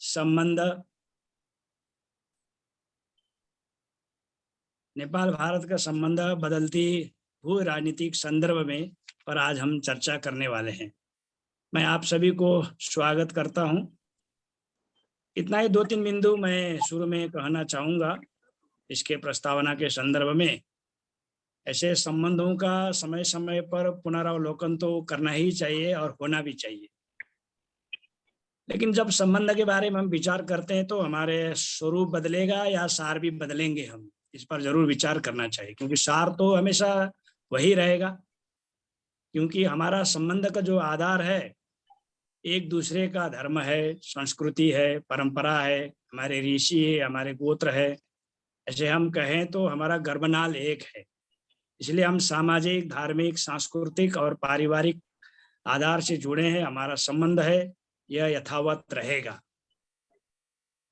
संबंध, नेपाल भारत का संबंध बदलती भू राजनीतिक संदर्भ में पर आज हम चर्चा करने वाले हैं। मैं आप सभी को स्वागत करता हूं। इतना ही 2-3 बिंदु मैं शुरू में कहना चाहूँगा इसके प्रस्तावना के संदर्भ में। ऐसे संबंधों का समय समय पर पुनरावलोकन तो करना ही चाहिए और होना भी चाहिए, लेकिन जब संबंध के बारे में हम विचार करते हैं तो हमारे स्वरूप बदलेगा या सार भी बदलेंगे। हम इस पर जरूर विचार करना चाहिए, क्योंकि सार तो हमेशा वही रहेगा, क्योंकि हमारा संबंध का जो आधार है एक दूसरे का धर्म है, संस्कृति है, परंपरा है, हमारे ऋषि है, हमारे गोत्र है। ऐसे हम कहें तो हमारा गर्भनाल एक है। इसलिए हम सामाजिक, धार्मिक, सांस्कृतिक और पारिवारिक आधार से जुड़े हैं। हमारा संबंध है यह यथावत रहेगा,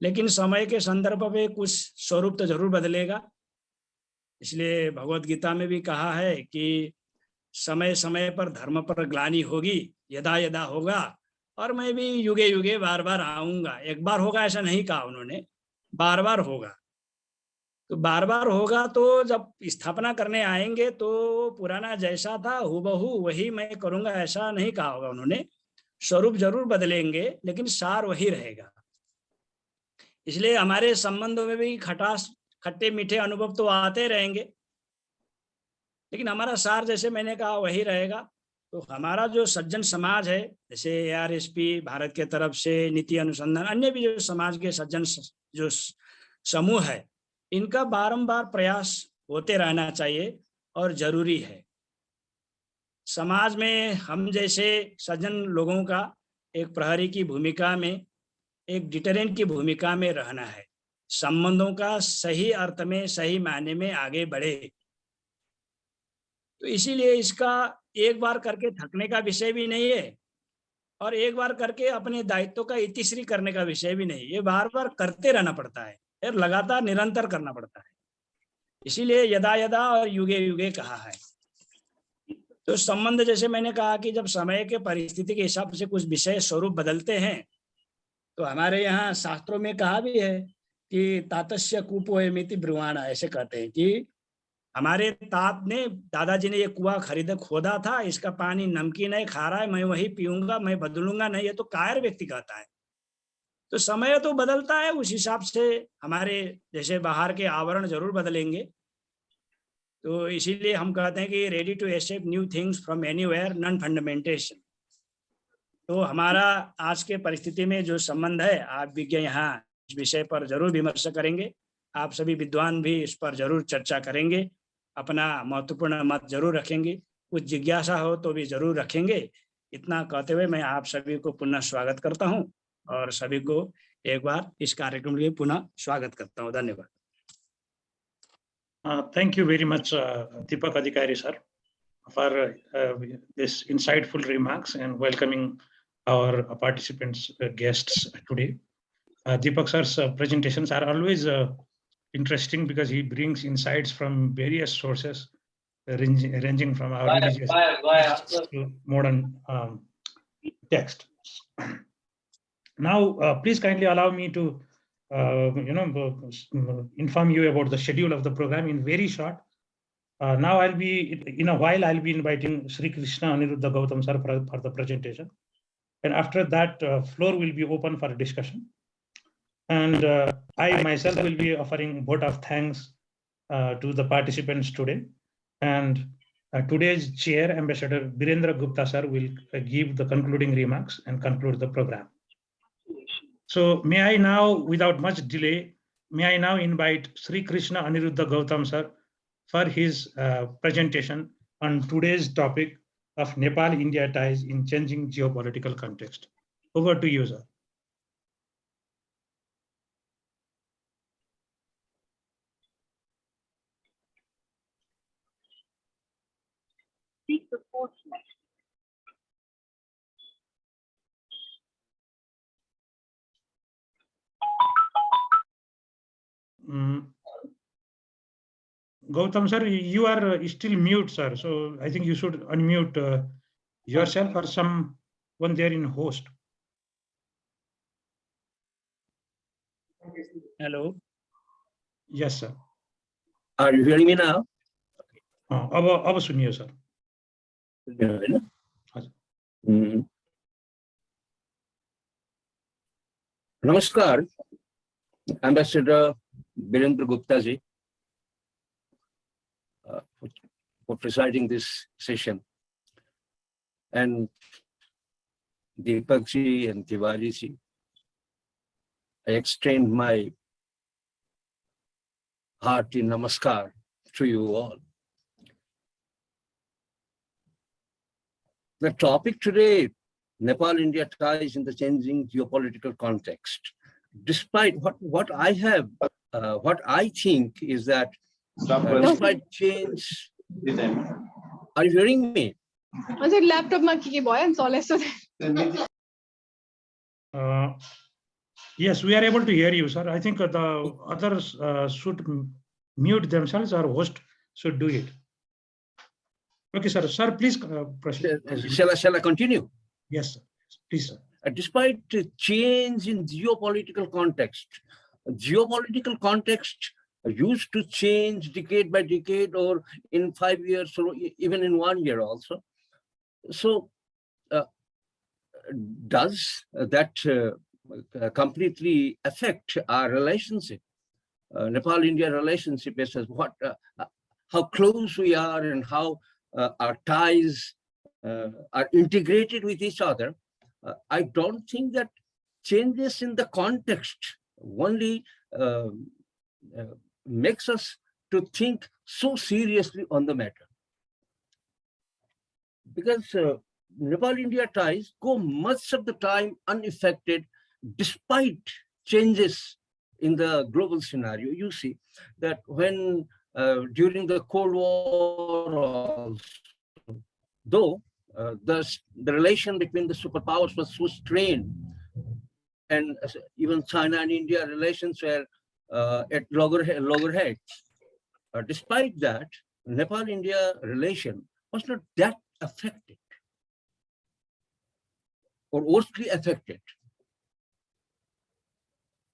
लेकिन समय के संदर्भ में कुछ स्वरूप तो जरूर बदलेगा। इसलिए भगवत गीता में भी कहा है कि समय समय पर धर्म पर ग्लानि होगी, यदा यदा होगा, और मैं भी युगे युगे बार बार आऊंगा। एक बार होगा ऐसा नहीं कहा उन्होंने, बार बार होगा। तो बार बार होगा तो जब स्थापना करने आएंगे तो पुराना जैसा था हूबहू वही मैं करूंगा ऐसा नहीं कहा होगा उन्होंने। स्वरूप जरूर बदलेंगे लेकिन सार वही रहेगा। इसलिए हमारे संबंधों में भी खटास, खट्टे मीठे अनुभव तो आते रहेंगे, लेकिन हमारा सार जैसे मैंने कहा वही रहेगा। तो हमारा जो सज्जन समाज है, जैसे ARSP भारत के तरफ से, नीति अनुसंधान, अन्य भी जो समाज के सज्जन जो समूह है, इनका बारंबार प्रयास होते रहना चाहिए और जरूरी है। समाज में हम जैसे सज्जन लोगों का एक प्रहरी की भूमिका में, एक डिटरेंट की भूमिका में रहना है। संबंधों का सही अर्थ में, सही मायने में आगे बढ़े। तो इसीलिए इसका एक बार करके थकने का विषय भी नहीं है और एक बार करके अपने दायित्व का इतिश्री करने का विषय भी नहीं। ये बार बार करते रहना पड़ता है और लगातार निरंतर करना पड़ता है। इसीलिए यदा यदा और युगे युगे कहा है। तो संबंध, जैसे मैंने कहा कि जब समय के परिस्थिति के हिसाब से कुछ विषय स्वरूप बदलते हैं, तो हमारे यहाँ शास्त्रों में कहा भी है कि तातस्य कूपोयमिति ब्रुवाणा, ऐसे कहते हैं कि हमारे तात ने, दादाजी ने ये कुआं खोदा था, इसका पानी नमकीन है, खारा है, मैं वही पीऊंगा, मैं बदलूंगा नहीं। ये तो कायर व्यक्ति कहता है। तो समय तो बदलता है, उस हिसाब से हमारे जैसे बाहर के आवरण जरूर बदलेंगे। तो इसीलिए हम कहते हैं कि ready to accept new things from anywhere, non fundamentation. तो हमारा आज के परिस्थिति में जो संबंध है, आप विज्ञ यहाँ इस विषय पर जरूर विमर्श करेंगे। आप सभी विद्वान भी इस पर जरूर चर्चा करेंगे, अपना महत्वपूर्ण मत जरूर रखेंगे, कुछ जिज्ञासा हो तो भी जरूर रखेंगे। इतना कहते हुए मैं आप सभी को पुनः स्वागत करता हूं और सभी को एक बार इस कार्यक्रम के लिए पुनः स्वागत करता हूं। धन्यवाद। Thank you very much, Deepak Adhikari sir, for this insightful remarks and welcoming our participants, guests today. Deepak sir's presentations are always interesting because he brings insights from various sources, ranging from our religious to modern text. Now, please kindly allow me to inform you about the schedule of the program in very short. Now in a while I'll be inviting Sri Krishna Aniruddha Gautam sir for the presentation, and after that floor will be open for discussion, and I myself will be offering vote of thanks to the participants today, and today's chair, Ambassador Birendra Gupta sir, will give the concluding remarks and conclude the program. So may I now, without much delay, may I now invite Sri Krishna Aniruddha Gautam sir for his presentation on today's topic of Nepal-India ties in changing geopolitical context. Over to you, sir. Gautam sir, you are still mute, sir. So I think you should unmute yourself or someone there in host. Hello. Yes, sir. Are you hearing me now? अब सुनिए sir. Namaskar, Ambassador Birendra Gupta ji, for presiding this session, and Deepak ji and Tiwari ji. I extend my hearty namaskar to you all. The topic today, Nepal-India ties in the changing geopolitical context. Despite what I think is that despite change, are you hearing me? Laptop ma ke boy and Yes, we are able to hear you, sir. I think the others should mute themselves, or host should do it. Okay, sir. Sir, please proceed. Shall I continue? Yes, sir. Please, sir. Despite change in geopolitical context used to change decade by decade, or in 5 years, or even in 1 year also. So does that completely affect our relationship, Nepal-India relationship, as what how close we are and how our ties are integrated with each other? I don't think that changes in the context only makes us to think so seriously on the matter. Because Nepal-India ties go much of the time unaffected despite changes in the global scenario. You see that when during the Cold War, though the relation between the superpowers was so strained, and even China and India relations were at loggerheads. Despite that, Nepal-India relation was not that affected or worstly affected.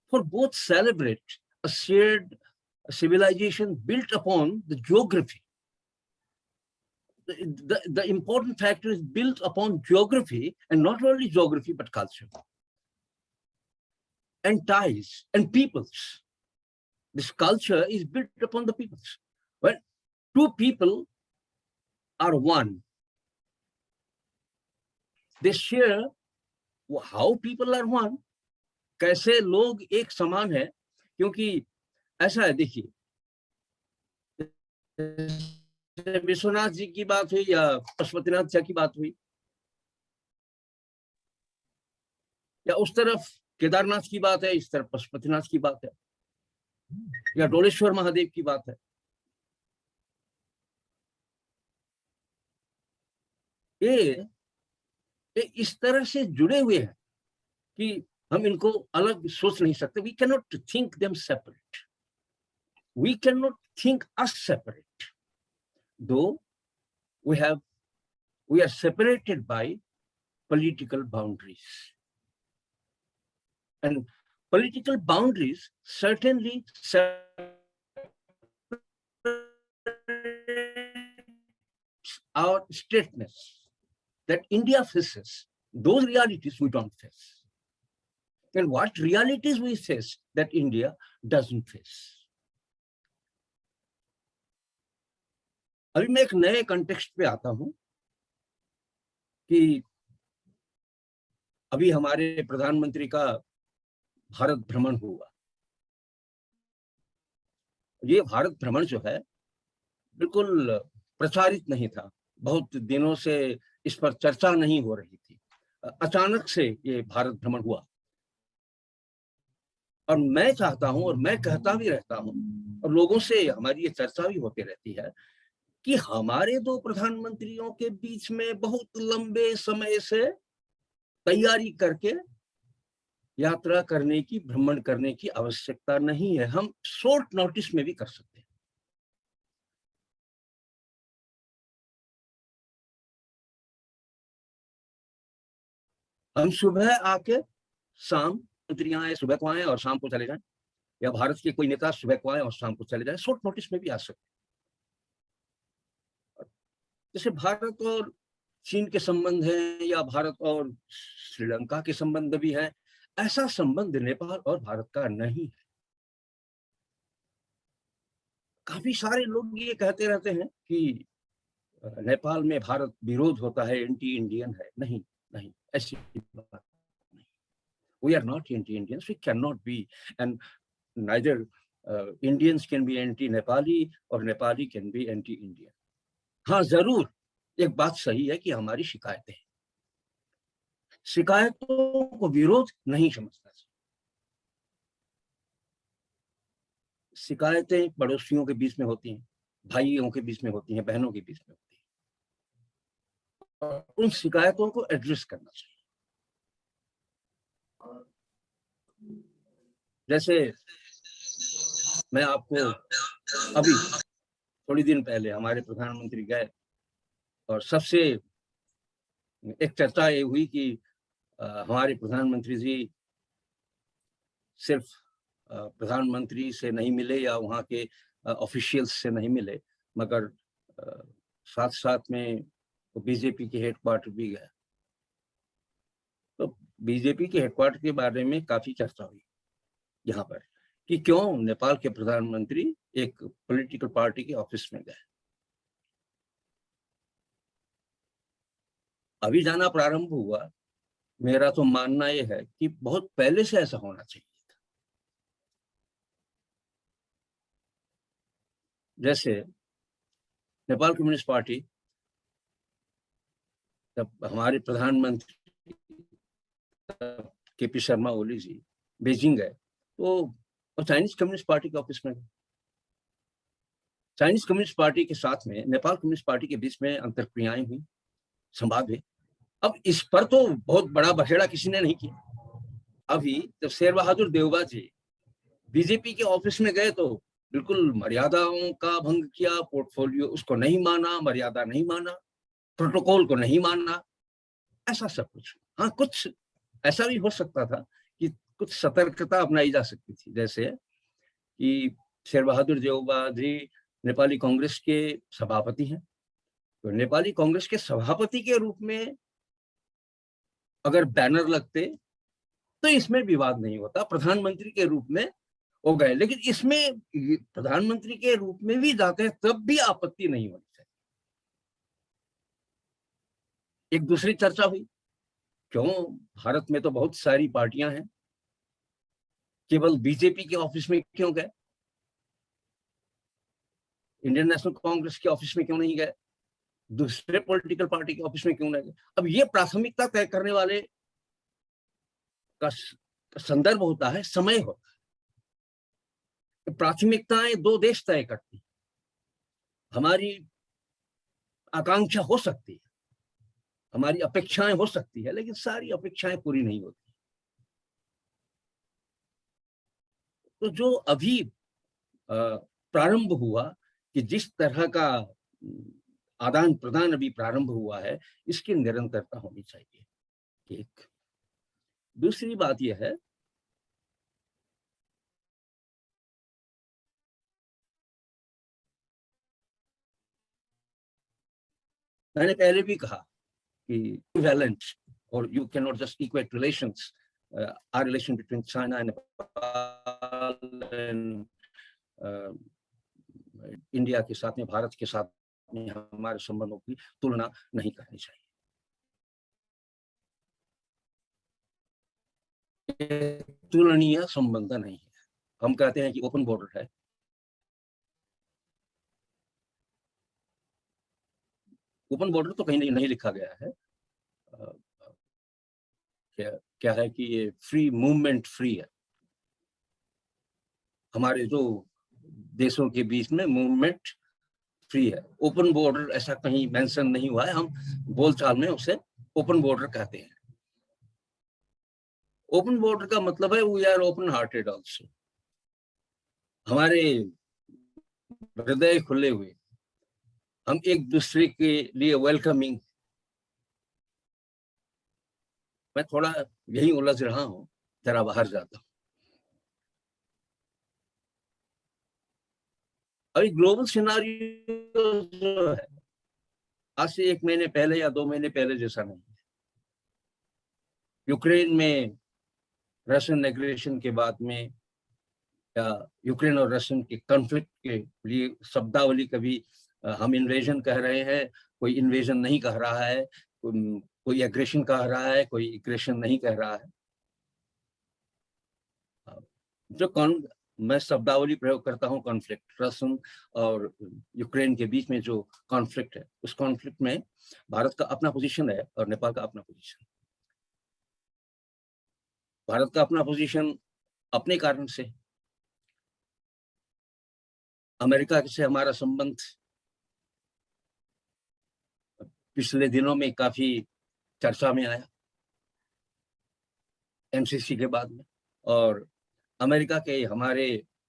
For both celebrate a shared civilization built upon the geography. The important factor is built upon geography, and not only geography, but culture and ties and peoples. This culture is built upon the peoples. When two people are one, they share how people are one. कैसे लोग एक समान है, क्योंकि ऐसा है, देखिए, विश्वनाथ जी की बात हुई या पशुपतिनाथ जी की बात हुई, या उस तरफ केदारनाथ की बात है, इस तरफ पशुपतिनाथ की बात है, या डोलेश्वर महादेव की बात है, ये इस तरह से जुड़े हुए हैं कि हम इनको अलग सोच नहीं सकते. We cannot think them separate. We cannot think us separate. Though we are separated by political boundaries. And political boundaries certainly our straightness that India faces. Those realities we don't face. And what realities we face that India doesn't face. अभी मैं एक नए context पे आता हूं कि अभी हमारे प्रधानमंत्री का भारत भ्रमण हुआ. ये भारत भ्रमण जो है बिल्कुल प्रचारित नहीं था, बहुत दिनों से इस पर चर्चा नहीं हो रही थी. अचानक से ये भारत भ्रमण हुआ, और मैं चाहता हूं और मैं कहता भी रहता हूं, और लोगों से हमारी ये चर्चा भी होती रहती है कि हमारे दो प्रधानमंत्रियों के बीच में बहुत लंबे समय से तैयारी करके यात्रा करने की, भ्रमण करने की आवश्यकता नहीं है. हम शॉर्ट नोटिस में भी कर सकते हैं. हम सुबह आके शाम, मंत्री आए सुबह को आए और शाम को चले जाएं. या भारत के कोई नेता सुबह को आए और शाम को चले जाए, शॉर्ट नोटिस में भी आ सकते। जैसे भारत और चीन के संबंध हैं या भारत और श्रीलंका के संबंध भी हैं, ऐसा संबंध नेपाल और भारत का नहीं है। काफी सारे लोग ये कहते रहते हैं कि नेपाल में भारत विरोध होता है, एंटी इंडियन है। नहीं नहीं, ऐसी बात नहीं। We are not anti-Indians. We cannot be, and neither Indians can be anti-Nepali or Nepali can be anti-Indian. हाँ, जरूर एक बात सही है कि हमारी शिकायतें हैं, शिकायतों को विरोध नहीं समझना चाहिए। शिकायतें पड़ोसियों के बीच में होती हैं, भाइयों के बीच में होती हैं, बहनों के बीच में होती हैं, और उन शिकायतों को एड्रेस करना चाहिए। जैसे मैं आपको अभी थोड़ी दिन पहले हमारे प्रधानमंत्री गए और सबसे एक चर्चा ये हुई कि हमारे प्रधानमंत्री जी सिर्फ प्रधानमंत्री से नहीं मिले या वहाँ के ऑफिशियल्स से नहीं मिले, मगर साथ साथ में बीजेपी के हेडक्वार्टर भी गए। तो बीजेपी के हेडक्वार्टर के बारे में काफी चर्चा हुई यहाँ पर कि क्यों नेपाल के प्रधानमंत्री एक पॉलिटिकल पार्टी के ऑफिस में गए। अभी जाना प्रारंभ हुआ, मेरा तो मानना यह है कि बहुत पहले से ऐसा होना चाहिए था। जैसे नेपाल कम्युनिस्ट पार्टी, जब हमारे प्रधानमंत्री केपी शर्मा ओली जी बीजिंग गए तो चाइनीज कम्युनिस्ट पार्टी के ऑफिस में गए। चाइनीज कम्युनिस्ट पार्टी के साथ में नेपाल कम्युनिस्ट पार्टी के बीच में अंतर्क्रियाएं हुई, संवाद हुए। अब इस पर तो बहुत बड़ा बखेड़ा किसी ने नहीं किया। अभी जब शेर बहादुर देवबा जी बीजेपी के ऑफिस में गए तो बिल्कुल मर्यादाओं का भंग किया, पोर्टफोलियो उसको नहीं माना, मर्यादा नहीं माना, प्रोटोकॉल को नहीं माना, ऐसा सब कुछ। हाँ, कुछ ऐसा भी हो सकता था कि कुछ सतर्कता अपनाई जा सकती थी, जैसे कि शेर बहादुर देवबा जी नेपाली कांग्रेस के सभापति हैं, तो नेपाली कांग्रेस के सभापति के रूप में अगर बैनर लगते तो इसमें विवाद नहीं होता। प्रधानमंत्री के रूप में हो गए, लेकिन इसमें प्रधानमंत्री के रूप में भी जाते हैं तब भी आपत्ति नहीं होनी चाहिए। एक दूसरी चर्चा हुई, क्यों भारत में तो बहुत सारी पार्टियां हैं, केवल बीजेपी के ऑफिस में क्यों गए, इंडियन नेशनल कांग्रेस के ऑफिस में क्यों नहीं गए, दूसरे पॉलिटिकल पार्टी के ऑफिस में क्यों नहीं गए। अब ये प्राथमिकता तय करने वाले का संदर्भ होता है, समय होता है। प्राथमिकताएं दो देश तय करती, हमारी आकांक्षा हो सकती है, हमारी अपेक्षाएं हो सकती है, लेकिन सारी अपेक्षाएं पूरी नहीं होती। तो जो अभी प्रारंभ हुआ कि जिस तरह का आदान प्रदान अभी प्रारंभ हुआ है, इसकी निरंतरता होनी चाहिए। एक दूसरी बात यह है मैंने पहले भी कहा कि इक्विवेलेंट और you can not just equate relations, our relation between China and India के साथ में, भारत के साथ में हमारे संबंधों की तुलना नहीं करनी चाहिए। तुलनीय संबंध नहीं है। हम कहते हैं कि ओपन बॉर्डर है, ओपन बॉर्डर तो कहीं नहीं लिखा गया है। क्या है कि ये फ्री मूवमेंट फ्री है, हमारे जो देशों के बीच में मूवमेंट फ्री है। ओपन बॉर्डर ऐसा कहीं मेंशन नहीं हुआ है, हम बोलचाल में उसे ओपन बॉर्डर कहते हैं। ओपन बॉर्डर का मतलब है we are open hearted also, हमारे हृदय खुले हुए, हम एक दूसरे के लिए वेलकमिंग। मैं थोड़ा यही उलझ रहा हूं, जरा बाहर जाता हूं। अभी ग्लोबल सिनारियो जो है आज से 1 महीने पहले या 2 महीने पहले जैसा नहीं है। यूक्रेन में रशियन एग्रेशन के बाद में या यूक्रेन और रशियन के कॉन्फ्लिक्ट के लिए शब्दावली कभी हम इन्वेजन कह रहे हैं, कोई इन्वेजन नहीं कह रहा है, कोई एग्रेशन कह रहा है, कोई एग्रेशन नहीं कह रहा है। जो मैं शब्दावली प्रयोग करता हूं कॉन्फ्लिक्ट, रशियन और यूक्रेन के बीच में जो कॉन्फ्लिक्ट है, उस कॉन्फ्लिक्ट में भारत का अपना पोजीशन है और नेपाल का अपना पोजीशन। भारत का अपना पोजीशन अपने कारण से, अमेरिका से हमारा संबंध पिछले दिनों में काफी चर्चा में आया एमसीसी के बाद में, और अमेरिका के हमारे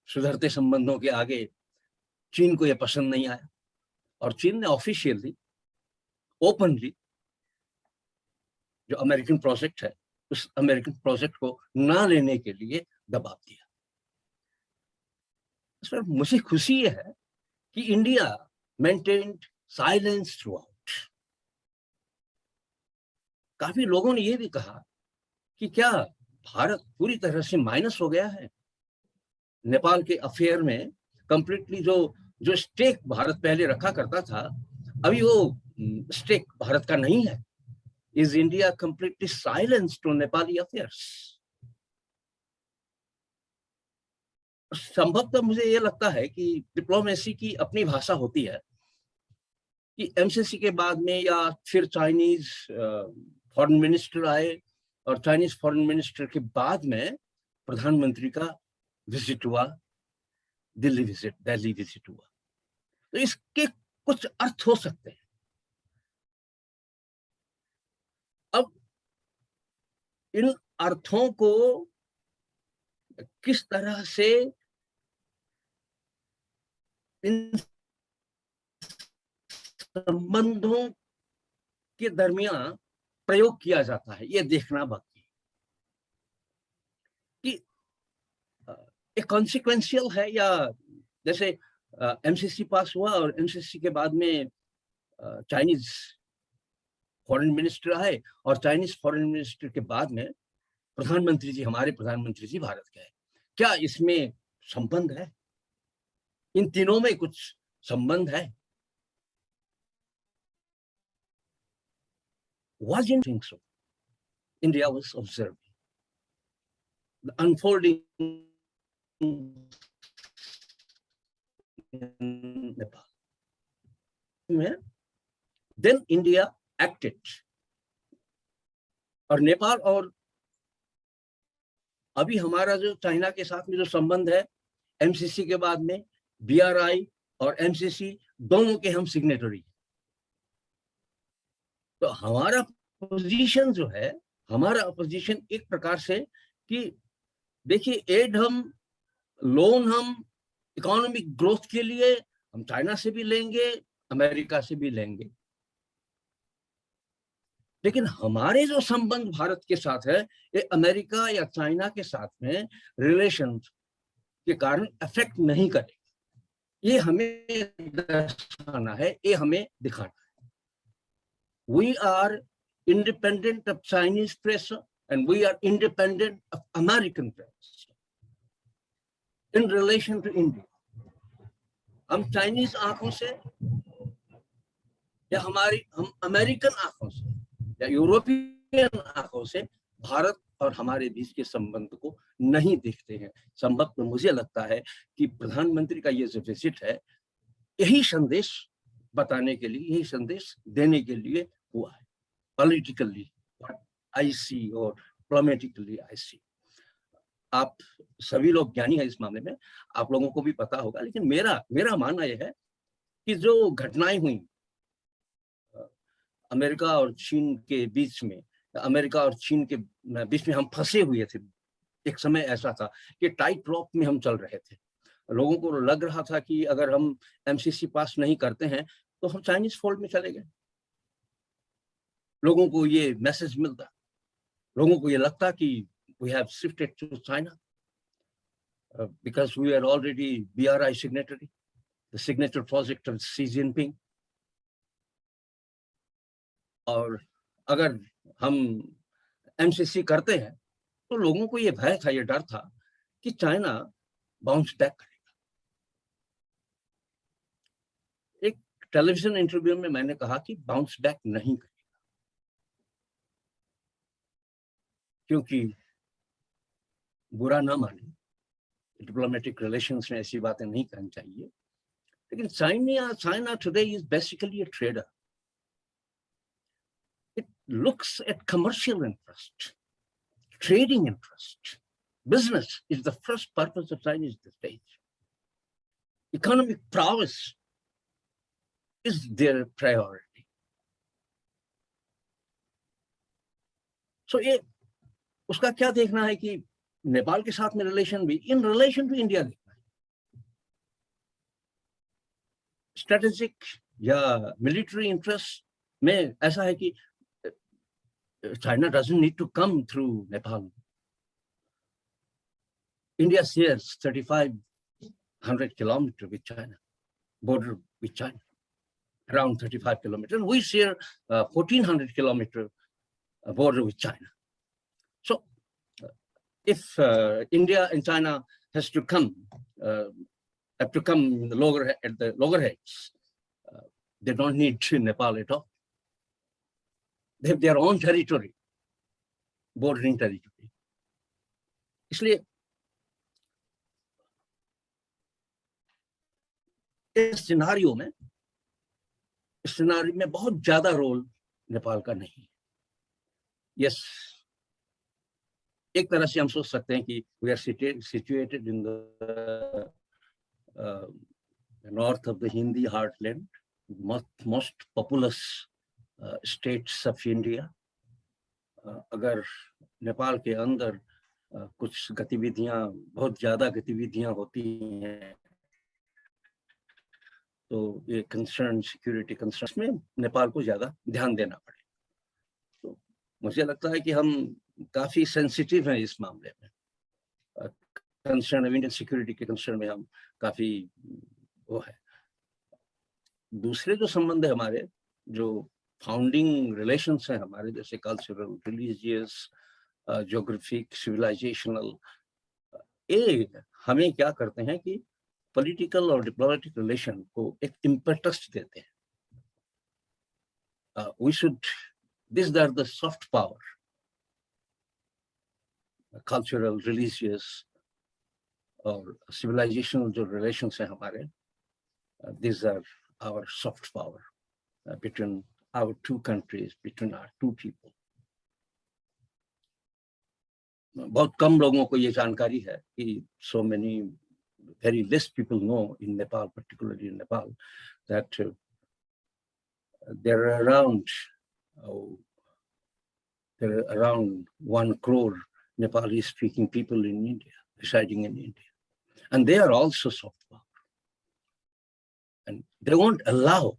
सुधरते संबंधों के आगे चीन को यह पसंद नहीं आया और चीन ने ऑफिशियली ओपनली जो अमेरिकन प्रोजेक्ट है उस अमेरिकन प्रोजेक्ट को ना लेने के लिए दबाव दिया। इस पर मुझे खुशी यह है कि India maintained silence through out. काफी लोगों ने यह भी कहा कि क्या भारत पूरी तरह से माइनस हो गया है नेपाल के अफेयर में, कंप्लीटली जो स्टेक भारत पहले रखा करता था अभी वो स्टेक भारत का नहीं है। Is India completely silence to Nepali affairs? संभवतः मुझे ये लगता है कि डिप्लोमेसी की अपनी भाषा होती है कि एमसीसी के बाद में या फिर चाइनीज फॉरेन मिनिस्टर आए और चाइनीज फॉरेन मिनिस्टर के बाद में प्रधानमंत्री का विजिट हुआ, दिल्ली विजिट हुआ। तो इसके कुछ अर्थ हो सकते हैं। अब इन अर्थों को किस तरह से इन संबंधों के दरमियान प्रयोग किया जाता है, ये देखना बाकी कि एक कॉन्सिक्वेंशियल है, या जैसे एमसीसी पास हुआ और एमसीसी के बाद में चाइनीज फॉरेन मिनिस्टर आए और चाइनीज फॉरेन मिनिस्टर के बाद में प्रधानमंत्री जी, हमारे प्रधानमंत्री जी भारत के हैं। क्या इसमें संबंध है? इन तीनों में कुछ संबंध है? Wasn't think so. India was observing the unfolding in Nepal. Then India acted. और नेपाल और अभी हमारा जो चाइना के साथ में जो संबंध है, एमसीसी के बाद में बीआरआई और एमसीसी दोनों के हम सिग्नेटरी। तो हमारा पोजीशन जो है, हमारा पोजीशन एक प्रकार से कि देखिए, एड हम, लोन हम इकोनॉमिक ग्रोथ के लिए हम चाइना से भी लेंगे, अमेरिका से भी लेंगे, लेकिन हमारे जो संबंध भारत के साथ है ये अमेरिका या चाइना के साथ में रिलेशन के कारण अफेक्ट नहीं करेगा। ये हमें दर्शाना है, ये हमें दिखाना है। We are independent of Chinese pressure and we are independent of American pressure in relation to India. हम चाइनीज आंखों से या हम अमेरिकन आंखों से या यूरोपियन आंखों से भारत और हमारे बीच के संबंध को नहीं देखते हैं। संभवतः मुझे लगता है कि प्रधानमंत्री का ये जो विजिट है, यही संदेश बताने के लिए, यही संदेश देने के लिए हुआ है। पॉलिटिकली आई सी और डिप्लोमेटिकली आई सी। आप सभी लोग ज्ञानी हैं इस मामले में, आप लोगों को भी पता होगा, लेकिन मेरा मानना यह है कि जो घटनाएं हुई अमेरिका और चीन के बीच में, अमेरिका और चीन के बीच में हम फंसे हुए थे। एक समय ऐसा था कि टाइट रॉप में हम चल रहे थे। लोगों को लग रहा था कि अगर हम एमसीसी पास नहीं करते हैं तो हम चाइनीज फोल्ड में चले गए। लोगों को ये मैसेज मिलता, लोगों को ये लगता कि we have shifted to China because we are already BRI signatory the signature project of Xi Jinping. और अगर हम MCC करते हैं तो लोगों को ये भय था, ये डर था कि चाइना बाउंस बैक करेगा। एक टेलीविजन इंटरव्यू में मैंने कहा कि बाउंस बैक नहीं करेगा, क्योंकि बुरा ना माने, डिप्लोमेटिक रिलेशंस में ऐसी बातें नहीं करनी चाहिए, लेकिन China today is basically a trader. It looks at commercial interest, trading interest. Business is the first purpose of Chinese state. Economic prowess is their priority. So ये उसका क्या देखना है कि नेपाल के साथ में रिलेशन भी इन रिलेशन टू इंडिया देखना है. स्ट्रेटेजिक या मिलिट्री इंटरेस्ट में ऐसा है कि China doesn't need to come through Nepal. India shares 3,500 kilometers with China, border with China, around 35 kilometers. We share 1,400 kilometer border with China. So if India and China have to come in the at the loggerheads, they don't need Nepal at all. They have their own territory, bordering territory. इसलिए इस scenario में बहुत ज्यादा role Nepal का नहीं है. Yes, एक तरह से हम सोच सकते हैं कि we are situated in the north of the Hindi heartland, most populous states of India. अगर नेपाल के अंदर कुछ गतिविधियां, बहुत ज्यादा गतिविधियां होती हैं, तो ये कंसर्न, सिक्योरिटी कंसर्न में नेपाल को ज्यादा ध्यान देना पड़े. तो मुझे लगता है कि हम काफी सेंसिटिव हैं इस मामले में. कंसर्न इंडियन सिक्योरिटी के कंसर्न में हम काफी वो है. दूसरे जो संबंध है हमारे, जो फाउंडिंग रिलेशंस हैं हमारे, जैसे कल्चरल, रिलीजियस, ज्योग्राफिक, सिविलाइजेशनल, ये हमें क्या करते हैं कि पॉलिटिकल और डिप्लोमेटिक रिलेशन को एक इम्पेटस देते हैं. We should, these are the soft power, cultural, religious और civilizational जो relations हैं हमारे, these are our soft power between our two countries, between our two people. बहुत कम लोगों को ये जानकारी है कि so many, very less people know in Nepal, particularly in Nepal, that there are around 1 crore Nepali speaking people in India, residing in India. And they are also soft power. And they won't allow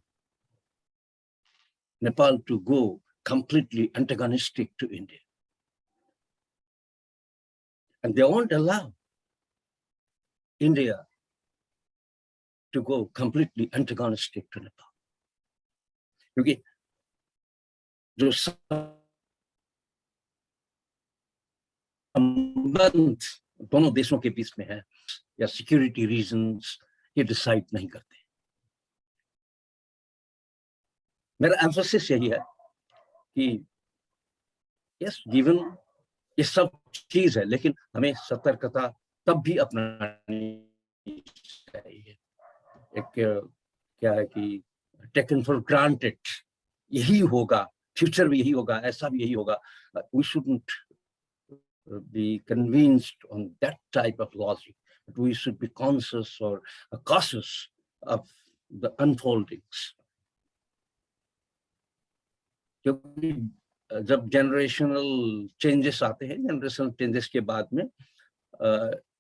Nepal to go completely antagonistic to India. And they won't allow India to go completely antagonistic to Nepal. क्योंकि जो संबंध दोनों देशों के बीच में है या security reasons, ये डिसाइड नहीं करते. मेरा एम्फोसिस यही है कि यस, गिवन ये सब चीज है, लेकिन हमें सतर्कता तब भी अपनानी चाहिए. एक क्या है कि टेकन फॉर ग्रांटेड यही होगा, फ्यूचर में यही होगा, ऐसा भी यही होगा. We shouldn't be convinced on that type of logic, but we should be conscious or cautious of the unfoldings. क्योंकि जब जनरेशनल चेंजेस आते हैं, जनरेशनल चेंजेस के बाद में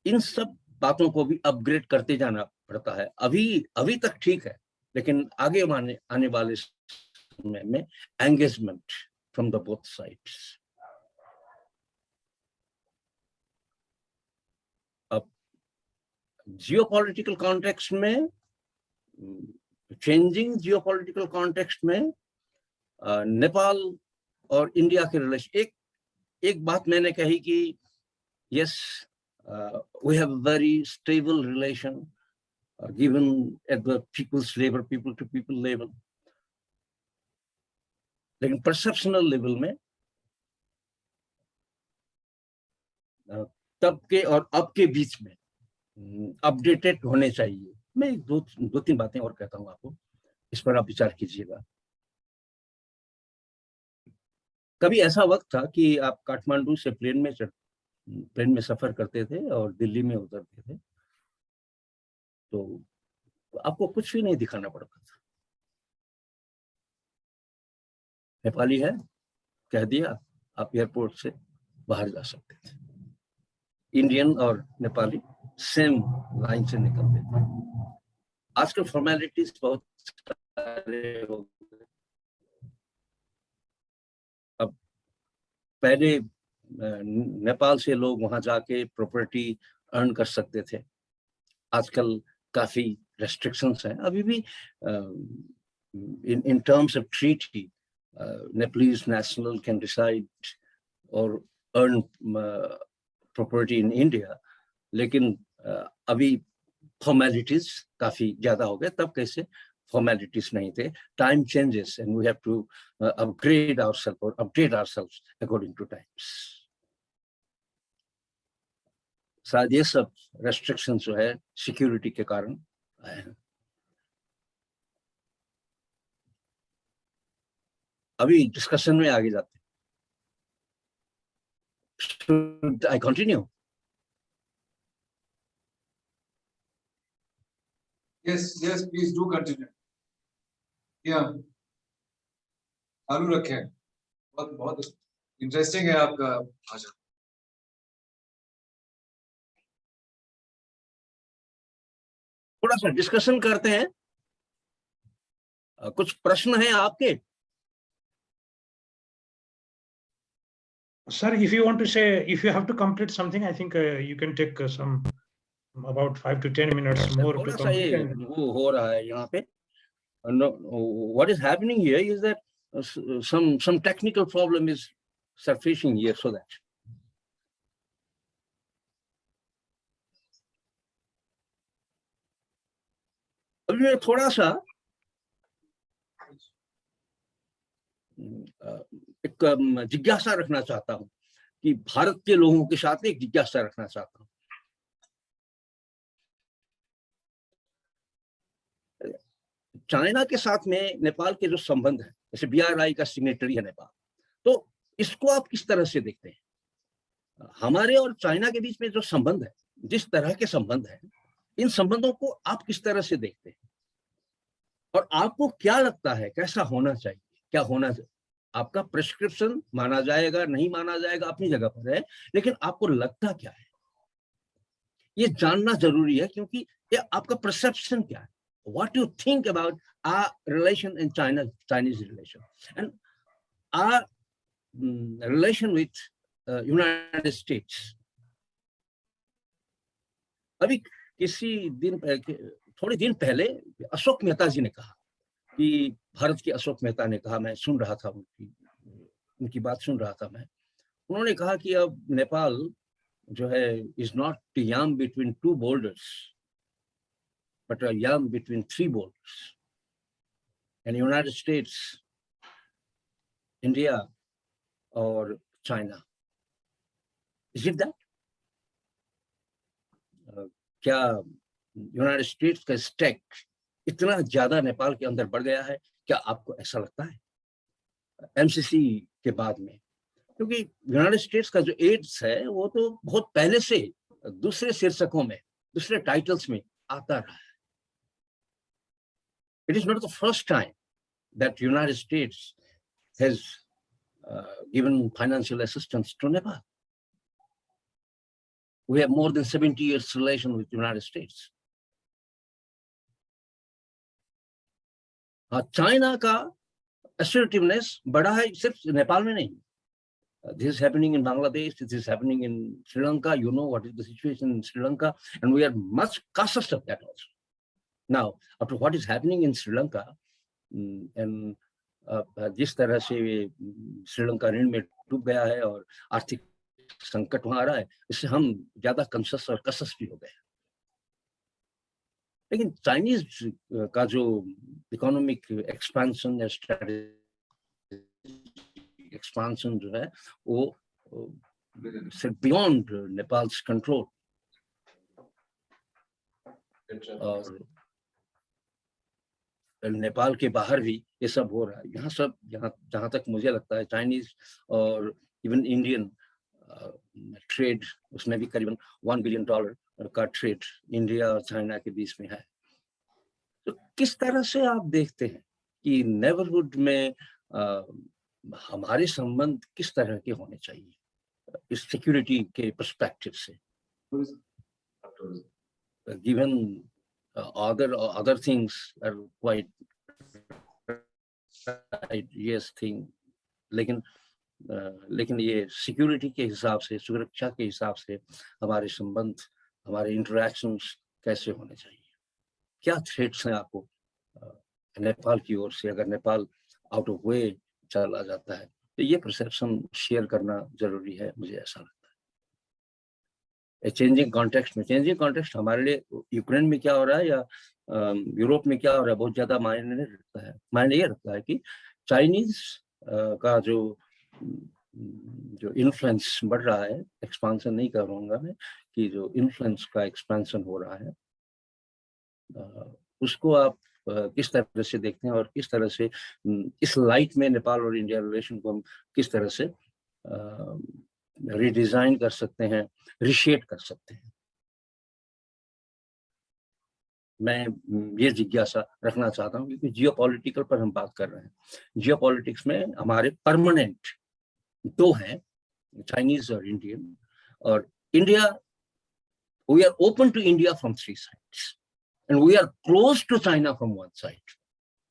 इन सब बातों को भी अपग्रेड करते जाना पड़ता है. अभी तक ठीक है, लेकिन आगे आने वाले समय में engagement from the both sides. अब जियोपॉलिटिकल कॉन्टेक्स्ट में चेंजिंग जियोपॉलिटिकल कॉन्टेक्स्ट में नेपाल और इंडिया के रिलेशन, एक बात मैंने कही कि yes we have a very stable relation given at the people's level, people to people level, लेकिन परसेप्शनल लेवल में तब के और अब के बीच में अपडेटेड होने चाहिए। मैं दो तीन बातें और कहता हूं आपको, इस पर आप विचार कीजिएगा। कभी ऐसा वक्त था कि आप काठमांडू से प्लेन में सफर करते थे और दिल्ली में उतरते थे, तो आपको कुछ भी नहीं दिखाना पड़ता था। नेपाली है कह दिया, आप एयरपोर्ट से बाहर जा सकते थे। इंडियन और नेपाली सेम लाइन से निकलते थे। आजकल फॉर्मेलिटीज बहुत सारे हो गए। अब पहले नेपाल से लोग वहां जाके प्रॉपर्टी अर्न कर सकते थे, आजकल काफी रेस्ट्रिक्शंस हैं। अभी भी in terms of treaty, Nepalese national can decide or earn property in India, लेकिन अभी formalities काफी ज्यादा हो गए। तब कैसे formalities नहीं थे। Time changes and we have to upgrade ourselves or update ourselves according to times. शायद ये सब restrictions जो है security के कारण आए हैं। अभी डिस्कशन में आगे जाते हैं। Should I continue? Yes, please do continue. Yeah. चालू रखें। बहुत इंटरेस्टिंग है आपका भाषण। थोड़ा सा डिस्कशन करते हैं। कुछ प्रश्न हैं आपके? Sir, if you want to say, if you have to complete something, I think you can take some about 5 to 10 minutes more to थोड़ा सा complete. ये वो हो रहा है यहाँ पे। What is happening here is that some technical problem is surfacing here, so that अभी मैं थोड़ा सा एक जिज्ञासा रखना चाहता हूं कि भारत के लोगों के साथ एक जिज्ञासा रखना चाहता हूं। चाइना के साथ में नेपाल के जो संबंध है, जैसे BRI का सिग्नेटरी है नेपाल, तो इसको आप किस तरह से देखते हैं? हमारे और चाइना के बीच में जो संबंध है, जिस तरह के संबंध है, इन संबंधों को आप किस तरह से देखते हैं? और आपको क्या लगता है कैसा होना चाहिए, क्या होना चाहिए? आपका प्रिस्क्रिप्शन माना जाएगा नहीं माना जाएगा अपनी जगह पर है, लेकिन आपको लगता क्या है ये जानना जरूरी है, क्योंकि ये आपका परसेप्शन क्या है। What do you think about our relation in Chinese relation and our relation with United States? अभी थोड़े दिन पहले अशोक मेहता जी ने कहा कि भारत के अशोक मेहता ने कहा, मैं सुन रहा था उनकी बात सुन रहा था मैं, उन्होंने कहा कि अब नेपाल जो है is not a yam between two boulders, but a yam between three boulders. And United States, India or China. Is it that? क्या यूनाइटेड स्टेट्स का स्टेक इतना ज्यादा नेपाल के अंदर बढ़ गया है? क्या आपको ऐसा लगता है MCC के बाद में? क्योंकि यूनाइटेड स्टेट्स का जो एड्स है वो तो बहुत पहले से दूसरे शीर्षकों में, दूसरे टाइटल्स में आता रहा है। It is not the first time that United States has given financial assistance to Nepal. We have more than 70 years relation with the United States. China का assertiveness बढ़ा है सिर्फ नेपाल में नहीं. This is happening in Bangladesh, this is happening in Sri Lanka. You know what is the situation in Sri Lanka, and we are much cautious of that also. Now, after what is happening in Sri Lanka, and जिस तरह से श्रीलंका ऋण में डूब गया है और आर्थिक संकट वहां आ रहा है, इससे हम ज्यादा कंसस और कसस भी हो गए। लेकिन चाइनीज का जो इकोनॉमिक एक्सपेंशन या स्ट्रेटेजिक एक्सपेंशन जो है वो बियॉन्ड नेपाल्स कंट्रोल। और नेपाल के बाहर भी ये सब हो रहा है। यहाँ सब जहाँ तक मुझे लगता है चाइनीज और इवन इंडियन ट्रेड, उसमें भी करीबन $1 बिलियन का ट्रेड इंडिया और चाइना के बीच में है। तो किस तरह से आप देखते हैं कि नेबरहुड में हमारे संबंध किस तरह के होने चाहिए इस सिक्योरिटी के पर्सपेक्टिव से, given other things are quite yes thing, लेकिन ये सिक्योरिटी के हिसाब से, सुरक्षा के हिसाब से हमारे संबंध, हमारे इंटरेक्शंस कैसे होने चाहिए? क्या थ्रेट्स हैं आपको नेपाल की ओर से? अगर नेपाल आउट ऑफ वे चला जाता है तो ये परसेप्शन शेयर करना जरूरी है, मुझे ऐसा लगता है। चेंजिंग कॉन्टेक्स्ट हमारे लिए यूक्रेन में क्या हो रहा है या यूरोप में क्या हो रहा है बहुत ज्यादा मायने नहीं रखता है। मायने ये रखता है कि चाइनीज का जो इन्फ्लुएंस बढ़ रहा है, एक्सपांशन नहीं करूंगा मैं, कि जो इन्फ्लुएंस का एक्सपेंशन हो रहा है उसको आप किस तरह से देखते हैं और किस तरह से इस लाइट में नेपाल और इंडिया रिलेशन को हम किस तरह से रिडिजाइन कर सकते हैं, रिशेप कर सकते हैं? मैं ये जिज्ञासा रखना चाहता हूँ क्योंकि जियोपॉलिटिकल पर हम बात कर रहे हैं। जियोपॉलिटिक्स में हमारे परमानेंट दो हैं, चाइनीज और इंडियन। और India, we are open to India from 3 sides and we are close to China from 1 side.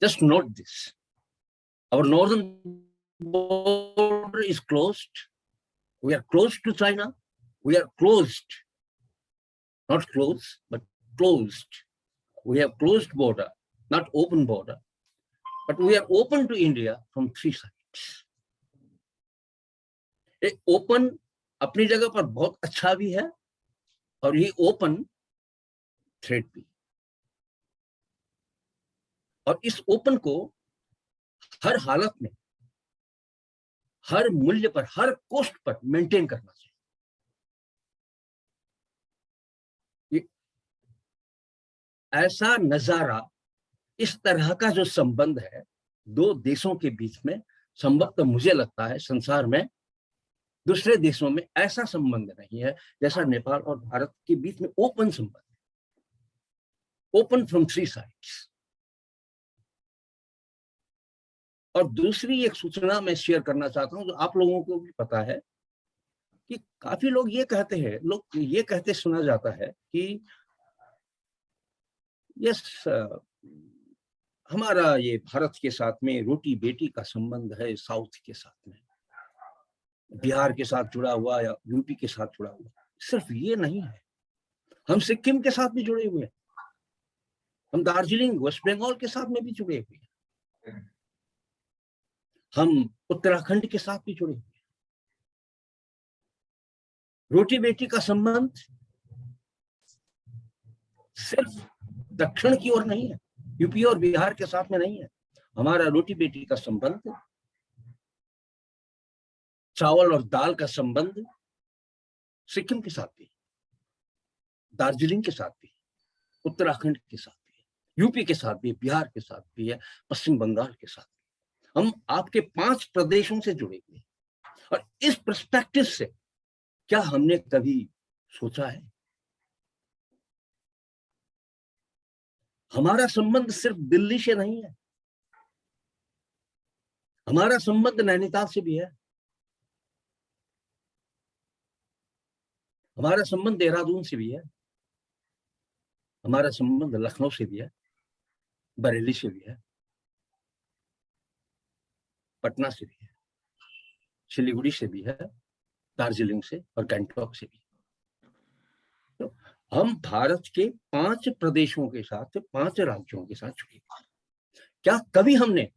Just note this. Our northern border is closed. We are close to China. We are closed, not close, but closed. We have closed border, not open border, but we are open to India from 3 sides. ये open अपनी जगह पर बहुत अच्छा भी है और ये ओपन थ्रेट भी। और इस ओपन को हर हालत में, हर मूल्य पर, हर कॉस्ट पर मेंटेन करना चाहिए। ऐसा नजारा, इस तरह का जो संबंध है दो देशों के बीच में, संबंध तो मुझे लगता है संसार में दूसरे देशों में ऐसा संबंध नहीं है जैसा नेपाल और भारत के बीच में ओपन संबंध, ओपन फ्रॉम 3 sides। और दूसरी एक सूचना मैं शेयर करना चाहता हूं जो आप लोगों को भी पता है कि काफी लोग ये कहते सुना जाता है कि यस हमारा ये भारत के साथ में रोटी बेटी का संबंध है, साउथ के साथ में, बिहार के साथ जुड़ा हुआ या यूपी के साथ जुड़ा हुआ। सिर्फ ये नहीं है, हम सिक्किम के साथ भी जुड़े हुए हैं, हम दार्जिलिंग वेस्ट बंगाल के साथ में भी जुड़े हुए हैं, हम उत्तराखंड के साथ भी जुड़े हुए हैं। रोटी बेटी का संबंध सिर्फ दक्षिण की ओर नहीं है, यूपी और बिहार के साथ में नहीं है। हमारा रोटी बेटी का संबंध, चावल और दाल का संबंध सिक्किम के साथ भी, दार्जिलिंग के साथ भी, उत्तराखंड के साथ भी, यूपी के साथ भी, बिहार के साथ भी है, पश्चिम बंगाल के साथ भी। हम आपके 5 प्रदेशों से जुड़े हुए हैं। और इस पर्सपेक्टिव से क्या हमने कभी सोचा है? हमारा संबंध सिर्फ दिल्ली से नहीं है, हमारा संबंध नैनीताल से भी है, हमारा संबंध देहरादून से भी है, हमारा संबंध लखनऊ से भी है, बरेली से भी है, पटना से भी है, सिलीगुड़ी से भी है, दार्जिलिंग से और गैंगटॉक से भी। तो हम भारत के 5 प्रदेशों के साथ, 5 राज्यों के साथ जुड़े। क्या कभी हमने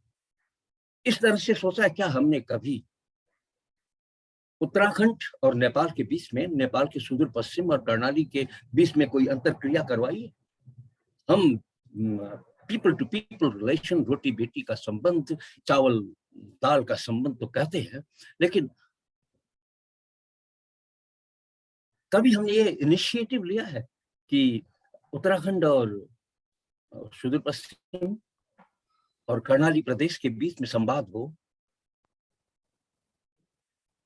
इस तरह से सोचा है? क्या हमने कभी उत्तराखंड और नेपाल के बीच में, नेपाल के सुदूर पश्चिम और कर्णाली के बीच में कोई अंतरक्रिया करवाई है? हम पीपल टू पीपल रिलेशन, रोटी बेटी का संबंध, चावल दाल का संबंध तो कहते हैं, लेकिन कभी हमने ये इनिशिएटिव लिया है कि उत्तराखंड और सुदूर पश्चिम और कर्णाली प्रदेश के बीच में संवाद हो,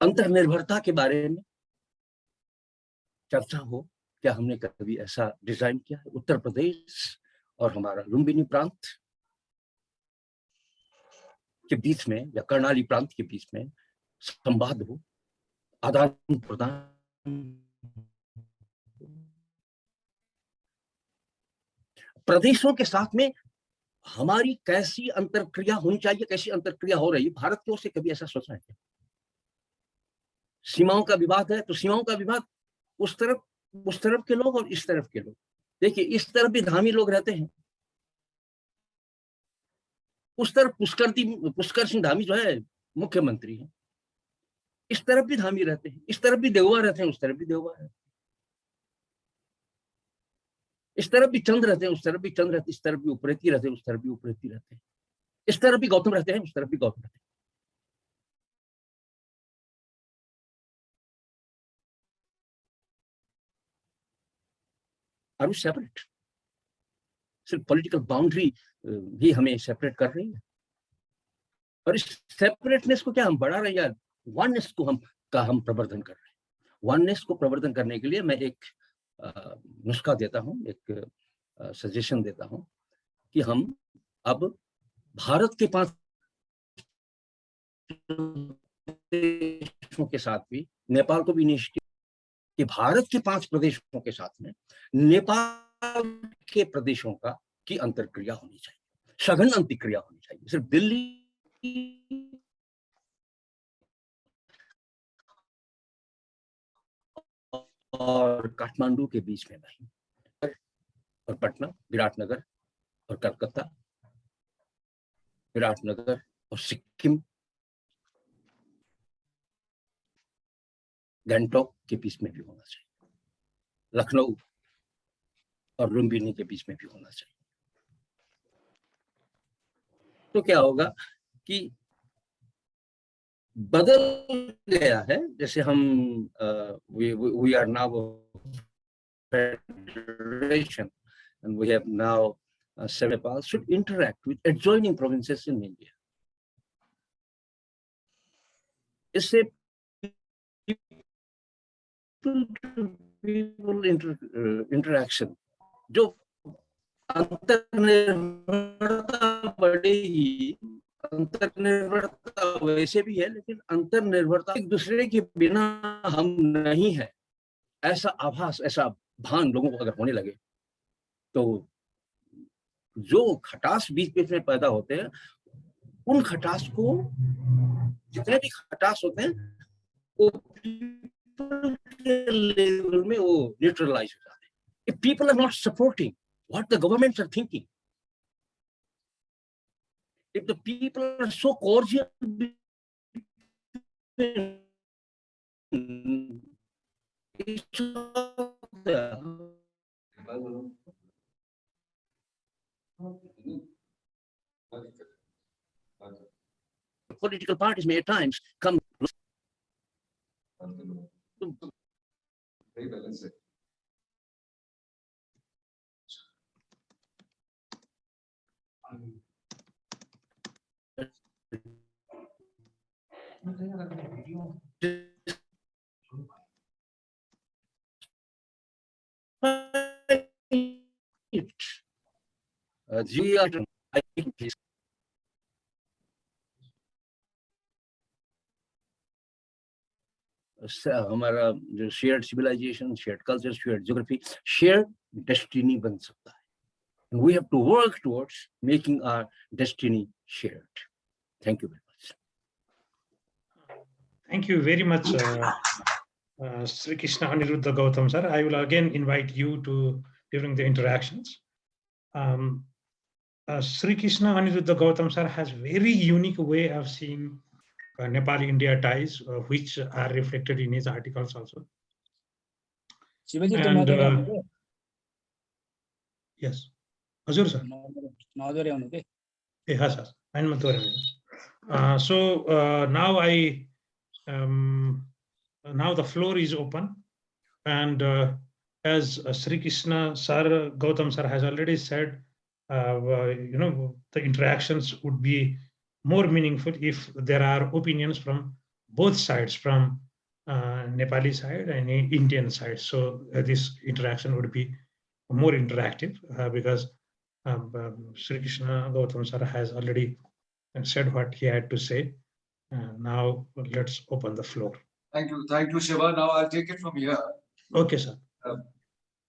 अंतर्निर्भरता के बारे में चर्चा हो? क्या हमने कभी ऐसा डिजाइन किया है? उत्तर प्रदेश और हमारा लुम्बिनी प्रांत के बीच में या कर्णाली प्रांत के बीच में संवाद हो, आदान प्रदान, प्रदेशों के साथ में हमारी कैसी अंतरक्रिया होनी चाहिए, कैसी अंतरक्रिया हो रही है? भारत की ओर से कभी ऐसा सोचा है क्या? सीमाओं का विवाद है तो सीमाओं का विवाद, उस तरफ के लोग और इस तरफ के लोग। देखिए, इस तरफ भी धामी लोग रहते हैं, उस तरफ पुष्कर सिंह धामी जो है मुख्यमंत्री है, इस तरफ भी धामी रहते हैं, इस तरफ भी देववा रहते हैं, उस तरफ भी देववा रहते हैं, इस तरफ भी चंद रहते हैं, उस तरफ भी चंद रहते हैं, इस तरफ भी उपरेती रहते हैं, उस तरफ भी उपरेती रहते हैं, इस तरफ भी गौतम रहते हैं, उस तरफ भी गौतम रहते हैं। Are we separate? सिर्फ पॉलिटिकल बाउंड्री भी हमें सेपरेट कर रही है, और इस सेपरेटनेस को क्या हम बढ़ा रहे हैं या वननेस को हम प्रवर्धन कर रहे हैं? वननेस को प्रवर्धन करने के लिए मैं एक नुस्खा देता हूं, एक सजेशन देता हूं कि हम अब भारत के 5 प्रदेशों के साथ भी, नेपाल को भी निश्चित कि भारत के 5 प्रदेशों के साथ में नेपाल के प्रदेशों की अंतरक्रिया होनी चाहिए, सघन अंतरक्रिया होनी चाहिए। सिर्फ दिल्ली और काठमांडू के बीच में नहीं, और पटना, विराटनगर और कलकत्ता, विराटनगर और सिक्किम, गैंगटॉक के बीच में भी होना चाहिए, लखनऊ और लुम्बिनी के बीच में भी होना चाहिए। तो क्या होगा कि बदल गया है, जैसे हम we are now a federation and we have now Nepal should interact with adjoining provinces in India. इससे people interaction जो अंतर्निर्भरता बढ़ेगी, अंतर्निर्भरता वैसे भी है, लेकिन अंतर्निर्भरता एक दूसरे के बिना हम नहीं है, ऐसा आभास, ऐसा भान लोगों को अगर होने लगे, तो जो खटास बीच में पैदा होते हैं, उन खटास को, जितने भी खटास होते हैं, वो लेवल में वो न्यूट्रलाइज हो जाते हैं। If people are not supporting what the governments are thinking, if the people are so cordial, political parties may at times come. Very balanced. हमारा जो shared civilisation, shared culture, shared geography, shared destiny बन सकता है। And we have to work towards making our destiny shared. Thank you very much. Thank you very much, Sri Krishna Aniruddha Gautam sir, I will again invite you to during the interactions. Sri Krishna Aniruddha Gautam sir has very unique way of seeing Nepal-India ties, which are reflected in his articles also. Shivji And, तुम नौदोरे हुनु के? Yes, Hazur sir. नौदोरे हुनु के? Yes, sir. I'm so now now the floor is open, and as Sri Krishna sir, Gautam sir has already said, the interactions would be more meaningful if there are opinions from both sides, from Nepali side and Indian side. So this interaction would be more interactive because Sri Krishna Gautam sir has already said what he had to say. Now let's open the floor. Thank you, Shiva. Now I'll take it from here. Okay, sir.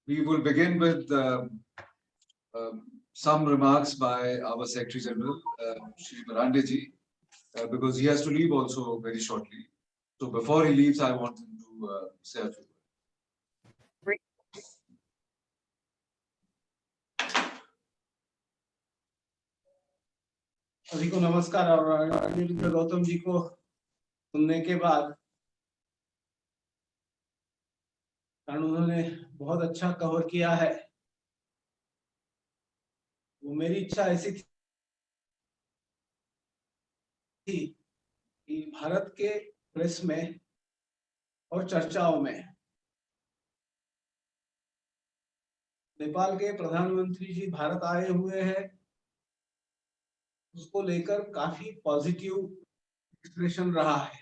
We will begin with some remarks by our Secretary General, Shri Marande ji, because he has to leave also very shortly. So before he leaves, I want him to say a few words. सभी को नमस्कार। और अनिरुद्ध गौतम जी को सुनने के बाद, कारण उन्होंने बहुत अच्छा कवर किया है, वो मेरी इच्छा ऐसी थी कि भारत के प्रेस में और चर्चाओं में नेपाल के प्रधानमंत्री जी भारत आए हुए हैं, उसको लेकर काफी पॉजिटिव एक्सप्रेशन रहा है।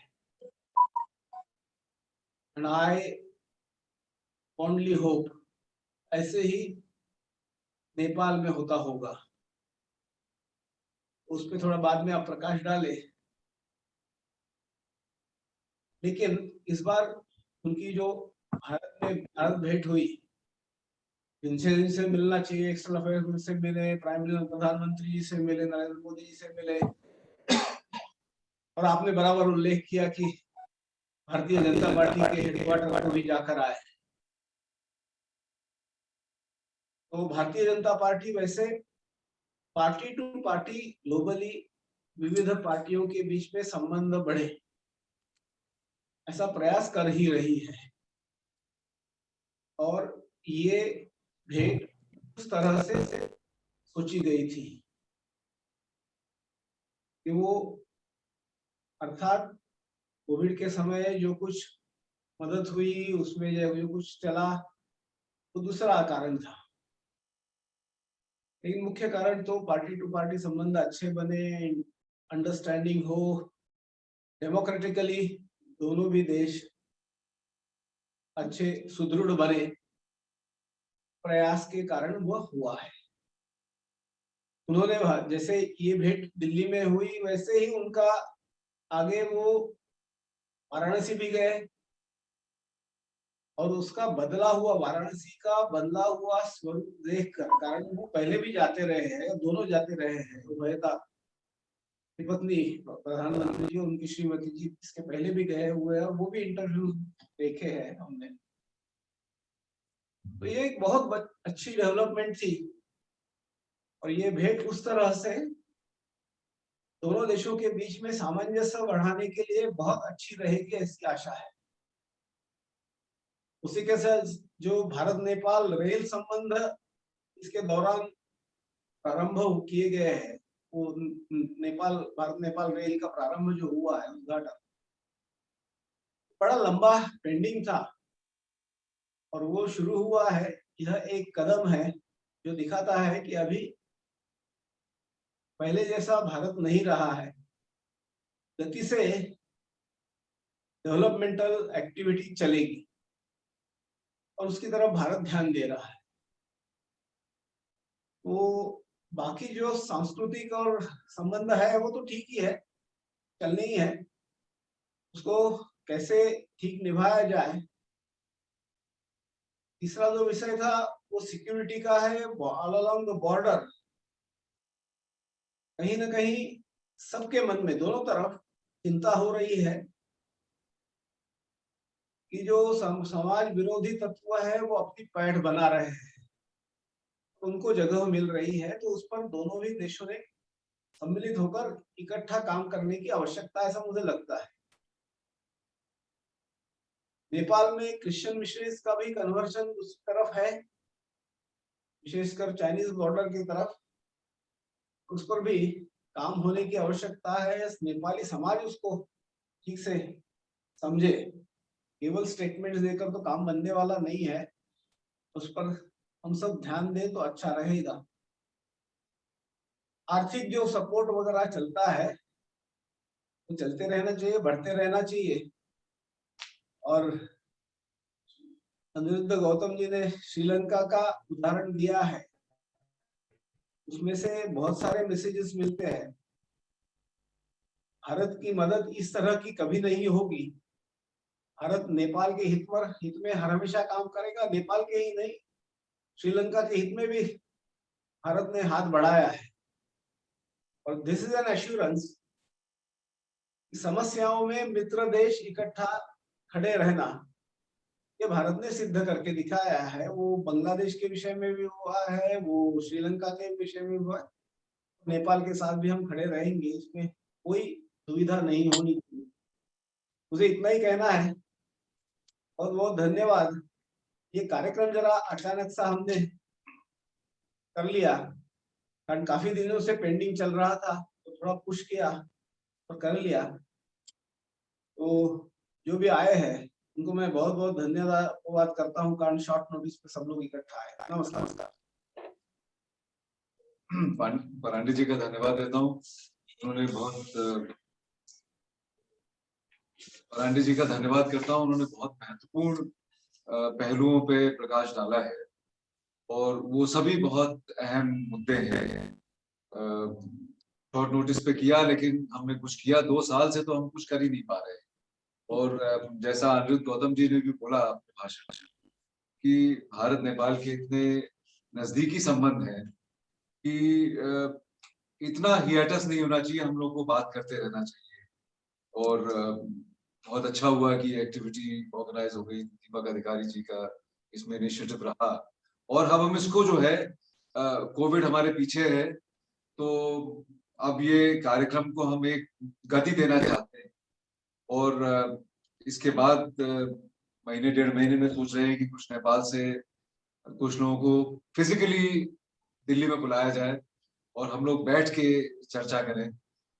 एंड आई ओनली होप ऐसे ही नेपाल में होता होगा। उस पर थोड़ा बाद में आप प्रकाश डाले, लेकिन इस बार उनकी जो भारत भेंट हुई, जिनसे मिलना चाहिए, एक्सटर्नल अफेयर्स से मिले, प्रधानमंत्री जी से मिले, नरेंद्र मोदी जी से मिले, और आपने बराबर उल्लेख किया कि भारतीय जनता पार्टी के हेडक्वार्टर को भी जाकर आए। तो भारतीय जनता पार्टी वैसे पार्टी टू पार्टी ग्लोबली विविध पार्टियों के बीच में संबंध बढ़े, ऐसा प्रयास कर ही रही है। और ये भेंट उस तरह से सोची गई थी कि वो, अर्थात कोविड के समय जो कुछ मदद हुई, उसमें जो कुछ चला, वो दूसरा कारण था, लेकिन मुख्य कारण तो पार्टी टू पार्टी संबंध अच्छे बने, अंडरस्टैंडिंग हो, डेमोक्रेटिकली दोनों भी देश अच्छे सुदृढ़ बने, प्रयास के कारण वह हुआ है। उन्होंने जैसे ये भेंट दिल्ली में हुई, वैसे ही उनका आगे वो वाराणसी भी गए, और उसका बदला हुआ, वाराणसी का बदला हुआ स्वरूप देखकर, कारण वो पहले भी जाते रहे हैं, दोनों जाते रहे हैं, उभयता पत्नी प्रधानमंत्री जी, उनकी श्रीमती जी इसके पहले भी गए हुए हैं, और वो भी इंटरव्यू देखे हैं हमने। तो ये एक बहुत अच्छी डेवलपमेंट थी, और ये भेंट उस तरह से दोनों देशों के बीच में सामंजस्य बढ़ाने के लिए बहुत अच्छी रहेगी, ऐसी आशा है। उसी के साथ जो भारत नेपाल रेल संबंध इसके दौरान प्रारंभ किए गए हैं, वो भारत नेपाल रेल का प्रारंभ जो हुआ है, उद्घाटन बड़ा लंबा पेंडिंग था, और वो शुरू हुआ है। यह एक कदम है जो दिखाता है कि अभी पहले जैसा भारत नहीं रहा है, गति से डेवलपमेंटल एक्टिविटी चलेगी, और उसकी तरफ भारत ध्यान दे रहा है। तो बाकी जो सांस्कृतिक और संबंध है वो तो ठीक ही है, चलनी ही है, उसको कैसे ठीक निभाया जाए। तीसरा जो विषय था वो सिक्योरिटी का है, ऑल अलोंग द बॉर्डर कहीं ना कहीं सबके मन में दोनों तरफ चिंता हो रही है कि जो समाज विरोधी तत्व है वो अपनी पैठ बना रहे हैं, उनको जगह मिल रही है, तो उस पर दोनों ही देशों ने सम्मिलित होकर इकट्ठा काम करने की आवश्यकता है, ऐसा मुझे लगता है। नेपाल में क्रिश्चियन मिशनरीज का भी कन्वर्जन उस तरफ है, विशेषकर चाइनीज बॉर्डर की तरफ, उस पर भी काम होने की आवश्यकता है। नेपाली समाज उसको ठीक से समझे, केवल स्टेटमेंट्स देकर तो काम बनने वाला नहीं है, उस पर हम सब ध्यान दें तो अच्छा रहेगा। आर्थिक जो सपोर्ट वगैरह चलता है वो चलते रहना चाहिए, बढ़ते रहना चाहिए। और अनिरुद्ध गौतम जी ने श्रीलंका का उदाहरण दिया है, उसमें से बहुत सारे मैसेजेस मिलते हैं। भारत की मदद इस तरह की कभी नहीं होगी। भारत नेपाल के हित में हर हमेशा काम करेगा। नेपाल के ही नहीं, श्रीलंका के हित में भी भारत ने हाथ बढ़ाया है। और दिस इज एन एश्योरेंस, समस्याओं में मित्र देश इकट्ठा खड़े रहना, ये भारत ने सिद्ध करके दिखाया है। वो बांग्लादेश के विषय में भी हुआ है, वो श्रीलंका के विषय में हुआ है, नेपाल के साथ भी हम खड़े रहेंगे, इसमें कोई दुविधा नहीं होनी चाहिए। मुझे इतना ही कहना है। बहुत बहुत धन्यवाद। ये कार्यक्रम जरा अचानक सा हमने कर लिया, कारण काफी दिनों से पेंडिंग चल रहा था, तो थोड़ा पुश किया और कर लिया। तो जो भी आए हैं उनको मैं बहुत बहुत धन्यवाद करता हूँ, कारण शॉर्ट नोटिस पे सब लोग इकट्ठा आए। नमस्कार। पांडे जी का धन्यवाद देता हूँ, उन्होंने पांडे जी का धन्यवाद करता हूँ, उन्होंने बहुत महत्वपूर्ण पहलुओं पे प्रकाश डाला है और वो सभी बहुत अहम मुद्दे हैं। शॉर्ट नोटिस पे किया, लेकिन हमने कुछ किया 2 साल से, तो हम कुछ कर ही नहीं पा रहे। और जैसा अनिरुद्ध गौतम जी ने भी बोला अपने भाषण में कि भारत नेपाल के इतने नजदीकी संबंध हैं कि इतना हियाटस नहीं होना चाहिए, हम लोग को बात करते रहना चाहिए। और बहुत अच्छा हुआ कि एक्टिविटी ऑर्गेनाइज हो गई, दीपक अधिकारी जी का इसमें इनिशिएटिव रहा। और हम इसको जो है, कोविड हमारे पीछे है, तो अब ये कार्यक्रम को हम एक गति देना चाहते हैं। और इसके बाद महीने 1.5 महीने में सोच रहे हैं कि कुछ नेपाल से कुछ लोगों को फिजिकली दिल्ली में बुलाया जाए और हम लोग बैठ के चर्चा करें।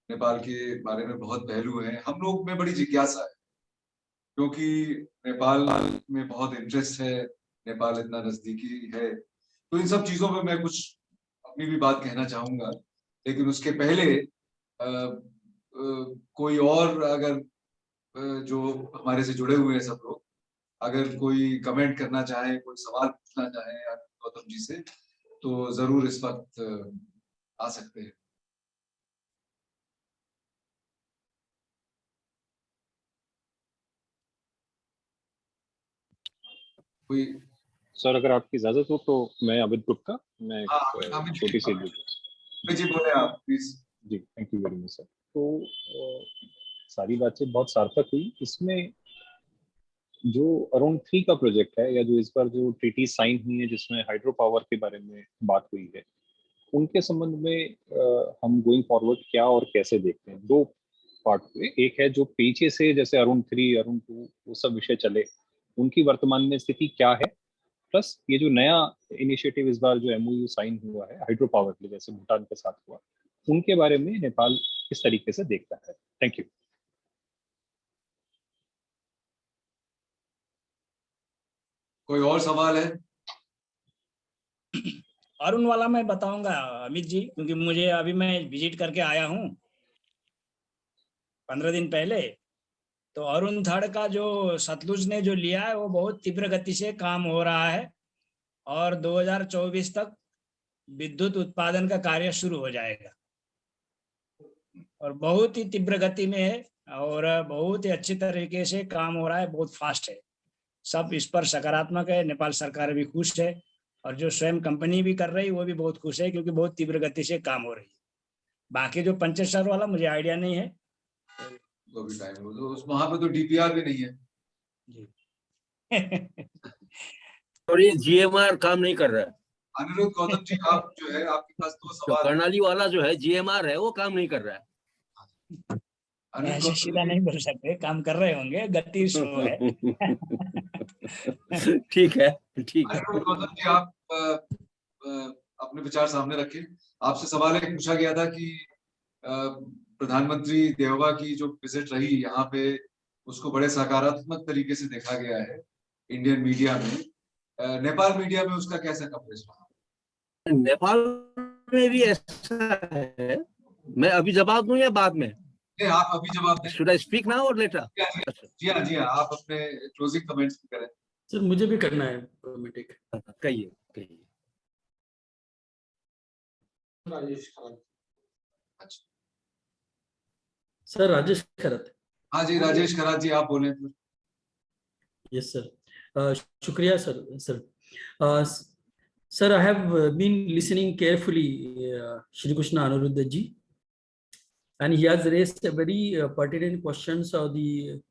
नेपाल के बारे में बहुत पहलू हैं, हम लोग में बड़ी जिज्ञासा है, क्योंकि नेपाल में बहुत इंटरेस्ट है, नेपाल इतना नजदीकी है। तो इन सब चीजों में मैं कुछ अपनी भी बात कहना चाहूंगा, लेकिन उसके पहले कोई और अगर जो हमारे से जुड़े हुए हैं सब लोग, अगर कोई कमेंट करना चाहे, कोई सवाल पूछना चाहे गौतम जी से, तो जरूर इस वक्त आ सकते हैं। कोई सर, अगर आपकी इजाजत हो तो मैं अमित गुप्ता, मैं अमित छोटी सी जी बोले आप प्लीज। जी, thank you very much sir. तो सारी बातचीत बहुत सार्थक हुई। इसमें जो अराउंड 3 का प्रोजेक्ट है, या जो इस बार जो ट्रीटी साइन हुई है जिसमें हाइड्रो पावर के बारे में बात हुई है, उनके संबंध में हम गोइंग फॉरवर्ड क्या और कैसे देखते हैं। 2 पार्ट हुए। एक है जो पीछे से जैसे अरुण 3, अरुण 2 वो सब विषय चले, उनकी वर्तमान में स्थिति क्या है, प्लस ये जो नया इनिशिएटिव इस बार जो एमओयू साइन हुआ है हाइड्रो पावर के लिए, जैसे भूटान के साथ हुआ, उनके बारे में नेपाल किस तरीके से देखता है। Thank you. कोई और सवाल है? अरुण वाला मैं बताऊंगा अमित जी, क्योंकि मुझे अभी मैं विजिट करके आया हूँ 15 दिन पहले। तो अरुण थर्ड का जो सतलुज ने जो लिया है वो बहुत तीव्र गति से काम हो रहा है और 2024 तक विद्युत उत्पादन का कार्य शुरू हो जाएगा और बहुत ही तीव्र गति में है और बहुत ही अच्छी तरीके से काम हो रहा है, बहुत फास्ट है। सब इस पर सकारात्मक है। नेपाल सरकार भी खुश है और जो स्वयं कंपनी भी कर रही है वो भी बहुत खुश है, क्योंकि बहुत तीव्र गति से काम हो रही है। बाकी जो पंचेश्वर वाला मुझे आइडिया नहीं है, तो भी टाइम हो, तो वहां पे तो डीपीआर भी नहीं है जी। और ये GMR काम नहीं कर रहा है, अनिरुद्ध गौतम जी, आप जो है आपके पास दो जो सवाल। कर्णाली वाला जो है GMR है वो काम नहीं कर रहा अनिरुद्ध ऐसे सीधा नहीं बोल सकते, काम कर रहे होंगे, गति स्लो है। है। ठीक है, ठीक है। अनिरुद्ध गौतम जी, आप अपने विचार सामने रखें। आपसे सवाल एक पूछा गया था कि प्रधानमंत्री देववा की जो विजिट रही यहाँ पे, उसको बड़े सकारात्मक तरीके से देखा गया है इंडियन मीडिया में। नेपाल मीडिया में उसका कैसा कवरेज रहा? नेपाल में भी ऐसा है। मैं अभी जवाब दूं या बाद में? नहीं, आप अभी जवाब दें। Should I speak now or later? जी हाँ, जी हाँ, आप अपने क्लोजिंग कमेंट्स करें। सर मुझे भी करना है मीटिंग। कहिए, कहिए। राजेश खरात। सर राजेश खरत। हाँ जी, राजेश खरात जी, आप बोलें। यस सर, शुक्रिया sir. Sir, I have been listening carefully, Shri Krishna Anuruddha ji, and he has raised a very pertinent questions of the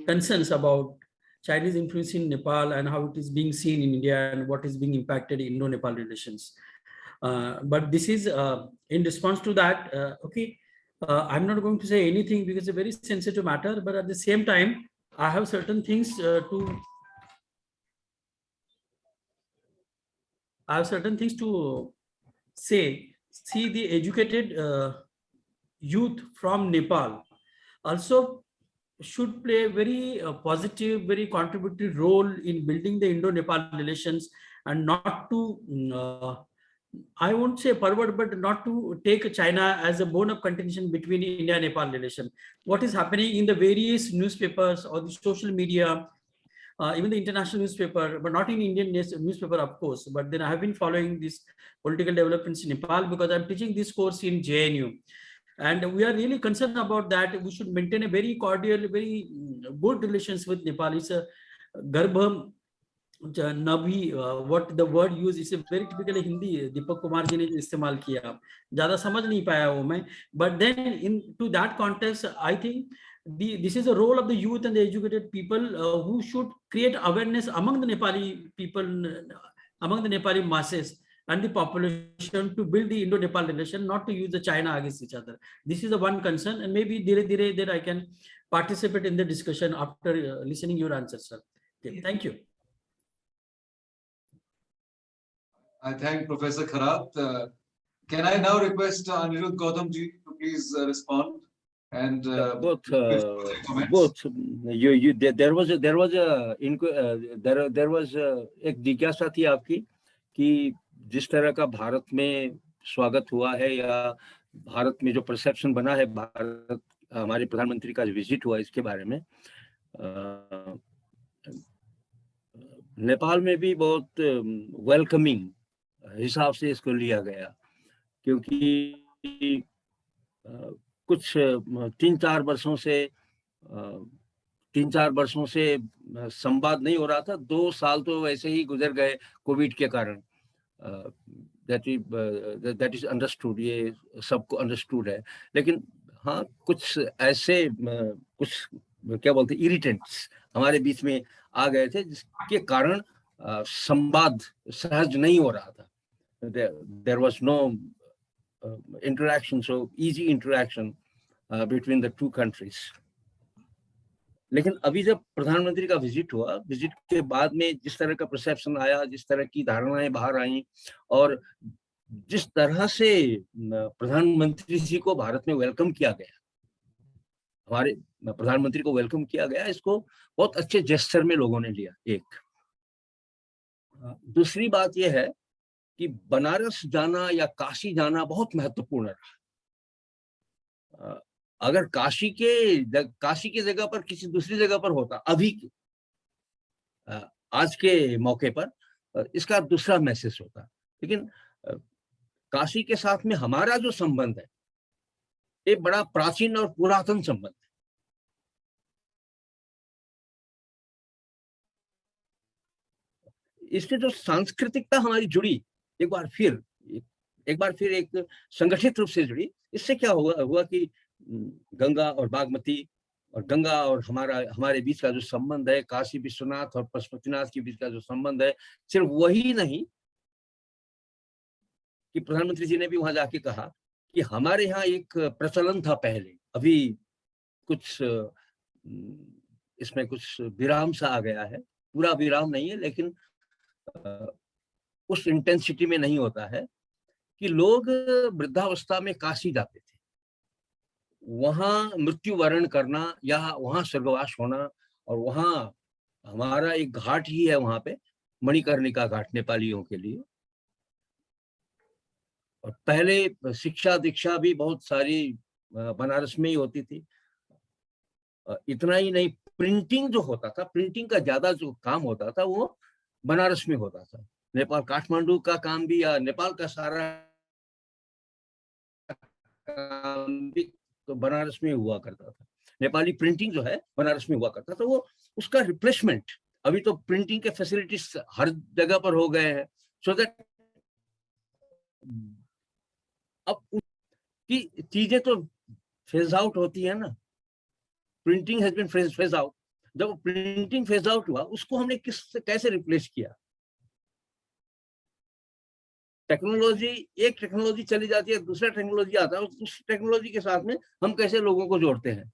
concerns about Chinese influence in Nepal and how it is being seen in India and what is being impacted in Indo-Nepal relations. But this is in response to that. I'm not going to say anything because it's a very sensitive matter. But at the same time, I have certain things to. I have certain things to say. See, the educated youth from Nepal also should play a very positive, very contributory role in building the Indo-Nepal relations, and not to, I won't say pervert, but not to take China as a bone of contention between India and Nepal relation. What is happening in the various newspapers or the social media, even the international newspaper, but not in Indian newspaper, of course. But then I have been following these political developments in Nepal because I'm teaching this course in JNU. And we are really concerned about that. We should maintain a very cordial, very good relations with Nepal. It's a Garbha Nabi, what the word used is a very typically Hindi. Deepak Kumar ji ne istemal kiya. Zyada samajh nahi paya wo main. But then into that context, I think this is a role of the youth and the educated people who should create awareness among the Nepali people, among the Nepali masses and the population to build the Indo-Nepal relation, not to use the China against each other. This is the one concern, and maybe that I can participate in the discussion after listening your answers, sir. Okay, thank you. I thank Professor Kharaat. Can I now request Anirudh Gautam ji to please respond? And both. comments. There was एक जिज्ञासा थी आपकी कि जिस तरह का भारत में स्वागत हुआ है या भारत में जो परसेप्शन बना है भारत हमारे प्रधानमंत्री का विजिट हुआ इसके बारे में, नेपाल में भी बहुत वेलकमिंग हिसाब से इसको लिया गया, क्योंकि कुछ 3-4 वर्षों से संवाद नहीं हो रहा था। 2 साल तो वैसे ही गुजर गए कोविड के कारण। दैट इज अंडरस्टूड, ये सबको अंडरस्टूड है। लेकिन हाँ, कुछ ऐसे कुछ क्या बोलते इरिटेंट्स हमारे बीच में आ गए थे जिसके कारण संवाद सहज नहीं हो रहा था। There was no interaction, so easy interaction between the two countries. लेकिन अभी जब प्रधानमंत्री का विजिट हुआ, विजिट के बाद में जिस तरह का परसेप्शन आया, जिस तरह की धारणाएं बाहर आई और जिस तरह से प्रधानमंत्री जी को भारत में वेलकम किया गया, हमारे प्रधानमंत्री को वेलकम किया गया, इसको बहुत अच्छे जेस्चर में लोगों ने लिया। एक दूसरी बात यह है कि बनारस जाना या काशी जाना बहुत महत्वपूर्ण रहा। अगर काशी की जगह पर किसी दूसरी जगह पर होता, अभी आज के मौके पर इसका दूसरा मैसेज होता। लेकिन काशी के साथ में हमारा जो संबंध है, ये बड़ा प्राचीन और पुरातन संबंध है। इससे जो सांस्कृतिकता हमारी जुड़ी, एक बार फिर एक संगठित रूप से जुड़ी। इससे क्या हुआ कि गंगा और बागमती और गंगा और हमारे बीच का जो संबंध है, काशी विश्वनाथ और पशुपतिनाथ के बीच का जो संबंध है, सिर्फ वही नहीं कि प्रधानमंत्री जी ने भी वहां जाके कहा कि हमारे यहाँ एक प्रचलन था पहले, अभी कुछ इसमें कुछ विराम सा आ गया है, पूरा विराम नहीं है लेकिन उस इंटेंसिटी में नहीं होता है, कि लोग वृद्धावस्था में काशी जाते थे, वहां मृत्यु वरण करना या वहां स्वर्गवास होना। और वहां हमारा एक घाट ही है वहां पे, मणिकर्णिका घाट नेपालियों के लिए। और पहले शिक्षा दीक्षा भी बहुत सारी बनारस में ही होती थी। इतना ही नहीं, प्रिंटिंग जो होता था, प्रिंटिंग का ज्यादा जो काम होता था वो बनारस में होता था। नेपाल काठमांडू का काम भी या नेपाल का सारा काम भी तो बनारस में हुआ करता था। नेपाली प्रिंटिंग जो है बनारस में हुआ करता था। वो उसका रिप्लेसमेंट, अभी तो प्रिंटिंग के फैसिलिटीज हर जगह पर हो गए हैं, सो दैट अब की चीजें तो फेज आउट होती है ना। Printing has been phase out. जब प्रिंटिंग फेज आउट हुआ, उसको हमने कैसे रिप्लेस किया? टेक्नोलॉजी, एक टेक्नोलॉजी चली जाती है, दूसरा टेक्नोलॉजी आता है, उस टेक्नोलॉजी के साथ में हम कैसे लोगों को जोड़ते हैं।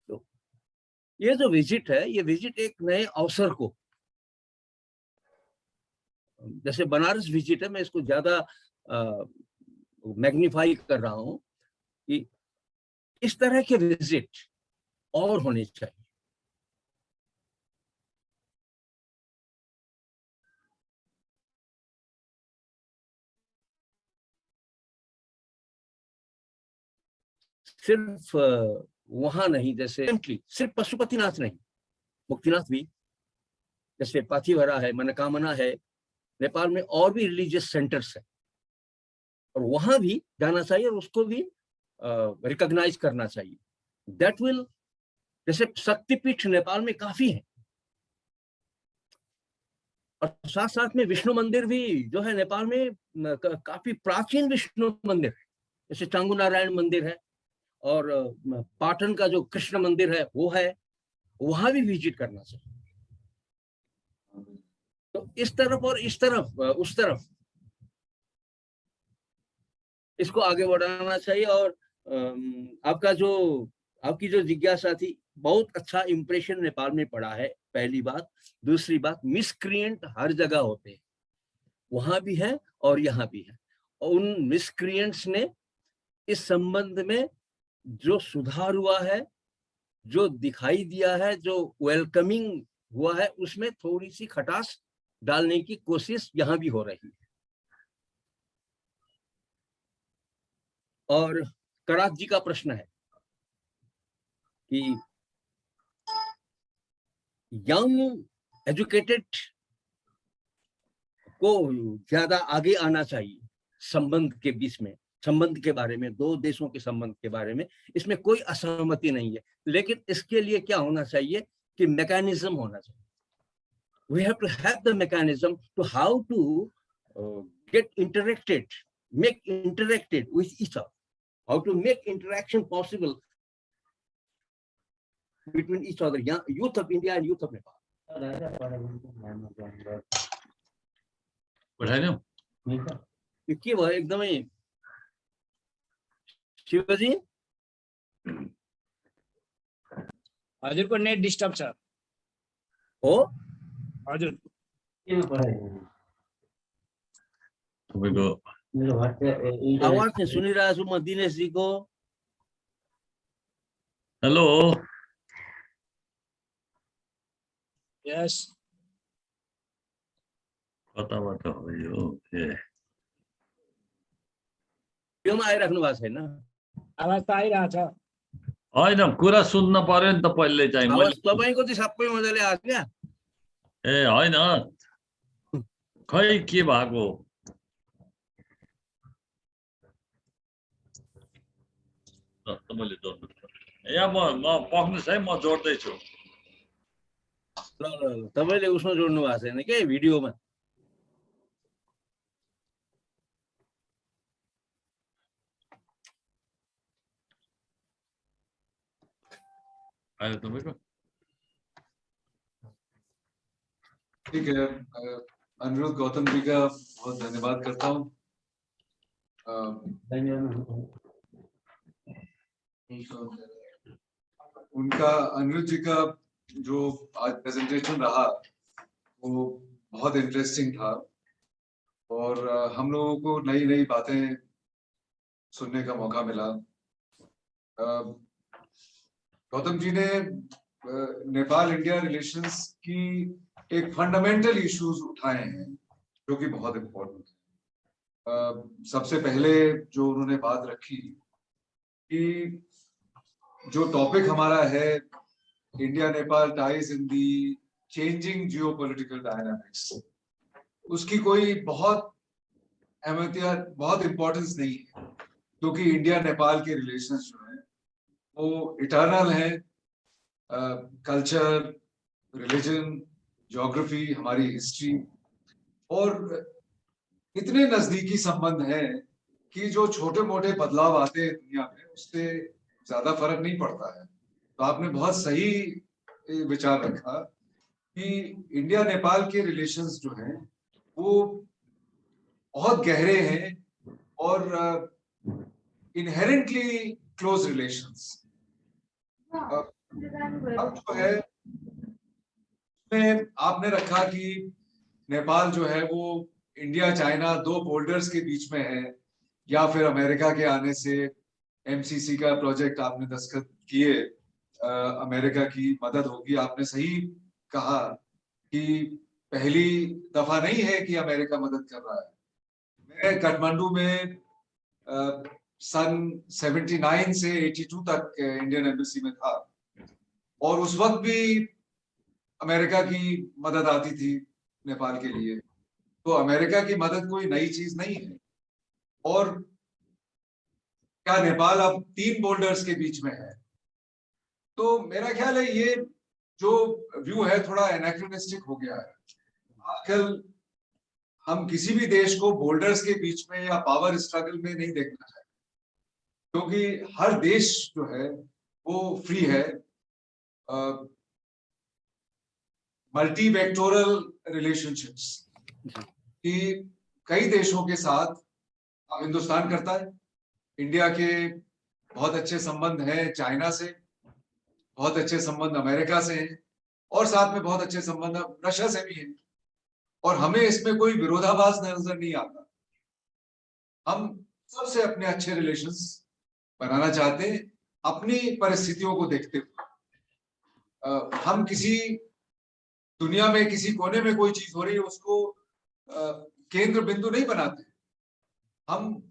तो ये जो विजिट है, ये विजिट एक नए अवसर को, जैसे बनारस विजिट है, मैं इसको ज्यादा मैग्नीफाई कर रहा हूं कि इस तरह के विजिट और होने चाहिए। सिर्फ वहां नहीं, जैसे सिर्फ पशुपतिनाथ नहीं, मुक्तिनाथ भी, जैसे पाथिवरा है, मनोकामना है, नेपाल में और भी रिलीजियस सेंटर्स है, और वहां भी जाना चाहिए और उसको भी रिकॉग्नाइज करना चाहिए। दैट विल, जैसे शक्तिपीठ नेपाल में काफी है, और साथ साथ में विष्णु मंदिर भी जो है नेपाल में काफी प्राचीन विष्णु मंदिर है, जैसे चांगू नारायण मंदिर है, और पाटन का जो कृष्ण मंदिर है वो है, वहां भी विजिट करना चाहिए। तो इस तरफ और इस तरफ, उस तरफ इसको आगे बढ़ाना चाहिए। और आपकी जो जिज्ञासा थी, बहुत अच्छा इंप्रेशन नेपाल में पड़ा है, पहली बात। दूसरी बात, मिसक्रिएंट हर जगह होते हैं, वहां भी है और यहाँ भी है। और उन मिसक्रिएंट्स ने इस संबंध में जो सुधार हुआ है, जो दिखाई दिया है, जो वेलकमिंग हुआ है, उसमें थोड़ी सी खटास डालने की कोशिश यहाँ भी हो रही है। और करात जी का प्रश्न है कि यंग एजुकेटेड को ज्यादा आगे आना चाहिए संबंध के बीच में, संबंध के बारे में, दो देशों के संबंध के बारे में, इसमें कोई असहमति नहीं है। लेकिन इसके लिए क्या होना चाहिए कि मैकेनिज्म होना चाहिए। We have to have the mechanism to how to get interacted, make interacted with each other, how to make interaction possible between each other, youth of India and youth of Nepal. के भयो एकदमै शिवजी हजुरको net disturb छ हो हजुर। आवाज चाहिँ सुनिरहेको छु म दिनेश जीको। हेलो, यस, कताबाट हो यो? त्योमा आइराख्नु भएको छैन? आवाज त आइरहेछ। होइन, कुरा सुन्न पर्यो नि त पहिले चाहिँ। आवाज तपाईको चाहिँ सबै मजाले आएको क्या? ए होइन, खै के भएको? मैले जोड्नु यहाँ म पक्नुहोस् है, म जोड्दैछु। ल ल, तपाईले उसमा जोड्नु भएको छैन के भिडियोमा? आयो तपाईँको ठीक है, अनिरुद्ध गौतम जी का बहुत धन्यवाद करता हूँ। उनका, अनिरुद्ध जी का जो आज प्रेजेंटेशन रहा वो बहुत इंटरेस्टिंग था और हम लोगों को नई नई बातें सुनने का मौका मिला। गौतम जी ने नेपाल इंडिया रिलेशंस की एक फंडामेंटल इश्यूज उठाए हैं जो कि बहुत इम्पोर्टेंट है। सबसे पहले जो उन्होंने बात रखी कि जो टॉपिक हमारा है इंडिया नेपाल टाइज इन दी चेंजिंग जियोपॉलिटिकल डायनामिक्स, उसकी कोई बहुत अहमियत, बहुत इंपॉर्टेंस नहीं है, क्योंकि इंडिया नेपाल के रिलेशंस जो है वो इटर्नल है। कल्चर, रिलीजन, ज्योग्राफी, हमारी हिस्ट्री और इतने नजदीकी संबंध हैं कि जो छोटे मोटे बदलाव आते हैं दुनिया में उससे ज्यादा फर्क नहीं पड़ता है। तो आपने बहुत सही विचार रखा कि इंडिया नेपाल के रिलेशंस जो हैं वो बहुत गहरे हैं और इनहेरेंटली क्लोज रिलेशंस। अब जो है में आपने रखा कि नेपाल जो है वो इंडिया चाइना दो बोल्डर्स के बीच में है, या फिर अमेरिका के आने से एमसीसी का प्रोजेक्ट आपने दस्तखत किए, अमेरिका की मदद होगी। आपने सही कहा कि पहली दफा नहीं है कि अमेरिका मदद कर रहा है। मैं काठमांडू में सन 79 से 82 तक इंडियन एम्बेसी में था और उस वक्त भी अमेरिका की मदद आती थी नेपाल के लिए। तो अमेरिका की मदद कोई नई चीज नहीं है। और क्या नेपाल अब 3 बोल्डर्स के बीच में है? तो मेरा ख्याल है ये जो व्यू है थोड़ा एनाक्रोनिस्टिक हो गया है। आजकल हम किसी भी देश को बोल्डर्स के बीच में या पावर स्ट्रगल में नहीं देखना चाहिए, क्योंकि हर देश जो है वो फ्री है। मल्टी वेक्टोरल रिलेशनशिप्स कि कई देशों के साथ हिंदुस्तान करता है। इंडिया के बहुत अच्छे संबंध हैं चाइना से, बहुत अच्छे संबंध अमेरिका से हैं और साथ में बहुत अच्छे संबंध रशिया से भी हैं, और हमें इसमें कोई विरोधाभास नजर नहीं आता। हम सबसे अपने अच्छे रिलेशंस बनाना चाहते हैं अपनी परिस्थितियों को देखते हुए। हम किसी दुनिया में किसी कोने में कोई चीज हो रही है उसको केंद्र बिंदु नहीं बनाते। हम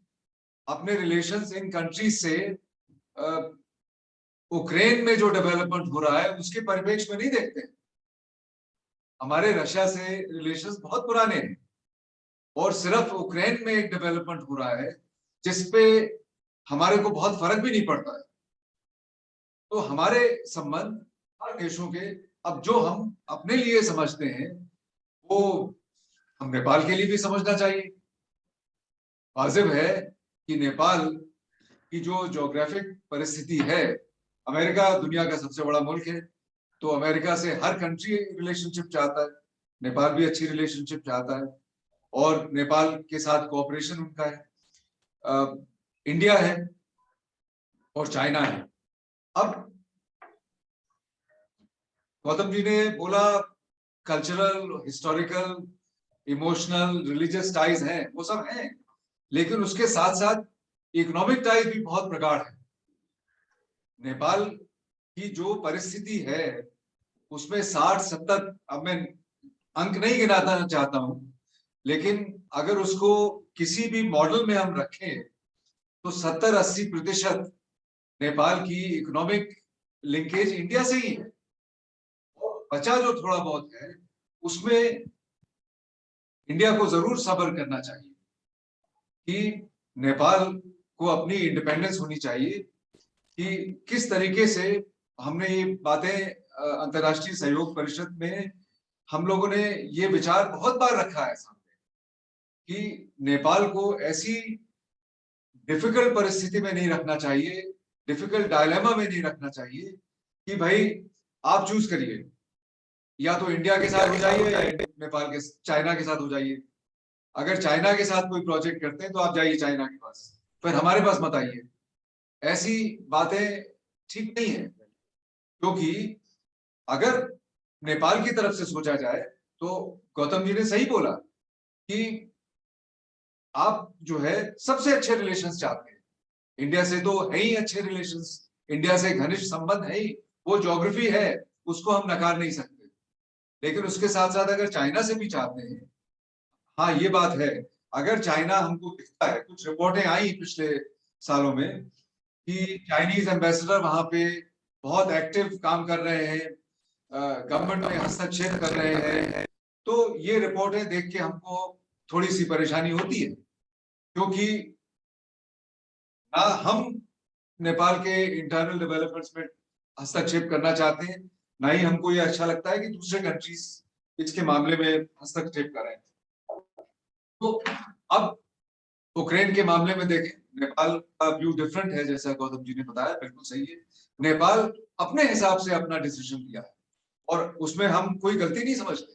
अपने रिलेशंस इन कंट्रीज से यूक्रेन में जो डेवलपमेंट हो रहा है उसके परिप्रेक्ष्य में नहीं देखते। हमारे रशिया से रिलेशंस बहुत पुराने हैं और सिर्फ यूक्रेन में एक डेवलपमेंट हो रहा है जिसपे हमारे को बहुत फर्क भी नहीं पड़ता है। तो हमारे संबंध हर देशों के, अब जो हम अपने लिए समझते हैं वो हम नेपाल के लिए भी समझना चाहिए। वाजिब है कि नेपाल की जो ज्योग्राफिक परिस्थिति है, अमेरिका दुनिया का सबसे बड़ा मुल्क है, तो अमेरिका से हर कंट्री रिलेशनशिप चाहता है, नेपाल भी अच्छी रिलेशनशिप चाहता है और नेपाल के साथ कोऑपरेशन उनका है। इंडिया है और चाइना है। अब गौतम जी ने बोला cultural, historical, emotional, religious ties हैं, वो सब हैं, लेकिन उसके साथ साथ इकोनॉमिक टाइज भी बहुत प्रगाढ़ है। नेपाल की जो परिस्थिति है उसमें 60-70, अब मैं अंक नहीं गिनाना चाहता हूं, लेकिन अगर उसको किसी भी मॉडल में हम रखें तो 70-80% नेपाल की इकोनॉमिक लिंकेज इंडिया से ही है। और बचा जो थोड़ा बहुत है उसमें इंडिया को जरूर सब्र करना चाहिए कि नेपाल को अपनी इंडिपेंडेंस होनी चाहिए कि किस तरीके से हमने ये बातें अंतर्राष्ट्रीय सहयोग परिषद में हम लोगों ने ये विचार बहुत बार रखा है सामने कि नेपाल को ऐसी डिफिकल्ट परिस्थिति में नहीं रखना चाहिए, डिफिकल्ट डायलेमा में नहीं रखना चाहिए कि भाई आप चूज करिए, या तो इंडिया के साथ हो जाइए या नेपाल के चाइना के साथ हो जाइए। अगर चाइना के साथ कोई प्रोजेक्ट करते हैं तो आप जाइए चाइना के पास, फिर हमारे पास मत आइए। ऐसी बातें ठीक नहीं है, क्योंकि अगर नेपाल की तरफ से सोचा जाए तो गौतम जी ने सही बोला कि आप जो है सबसे अच्छे रिलेशंस चाहते हैं। इंडिया से तो है ही अच्छे रिलेशंस, इंडिया से घनिष्ठ संबंध है ही, वो ज्योग्राफी है, उसको हम नकार नहीं सकते। लेकिन उसके साथ साथ अगर चाइना से भी चाहते हैं, हाँ ये बात है, अगर चाइना हमको दिखता है, कुछ रिपोर्टें आई पिछले सालों में कि चाइनीज एम्बेसडर वहां पे बहुत एक्टिव काम कर रहे हैं, गवर्नमेंट में हस्तक्षेप कर रहे हैं, तो ये रिपोर्टें देख के हमको थोड़ी सी परेशानी होती है, क्योंकि ना हम नेपाल के इंटरनल डेवलपमेंट्स में हस्तक्षेप करना चाहते हैं, ना ही हमको ये अच्छा लगता है कि दूसरे कंट्रीज इसके मामले में हस्तक्षेप करें। तो अब यूक्रेन के मामले में देखें, नेपाल का व्यू डिफरेंट है, जैसा गौतम जी ने बताया, बिल्कुल सही है। नेपाल अपने हिसाब से अपना डिसीजन लिया है और उसमें हम कोई गलती नहीं समझते।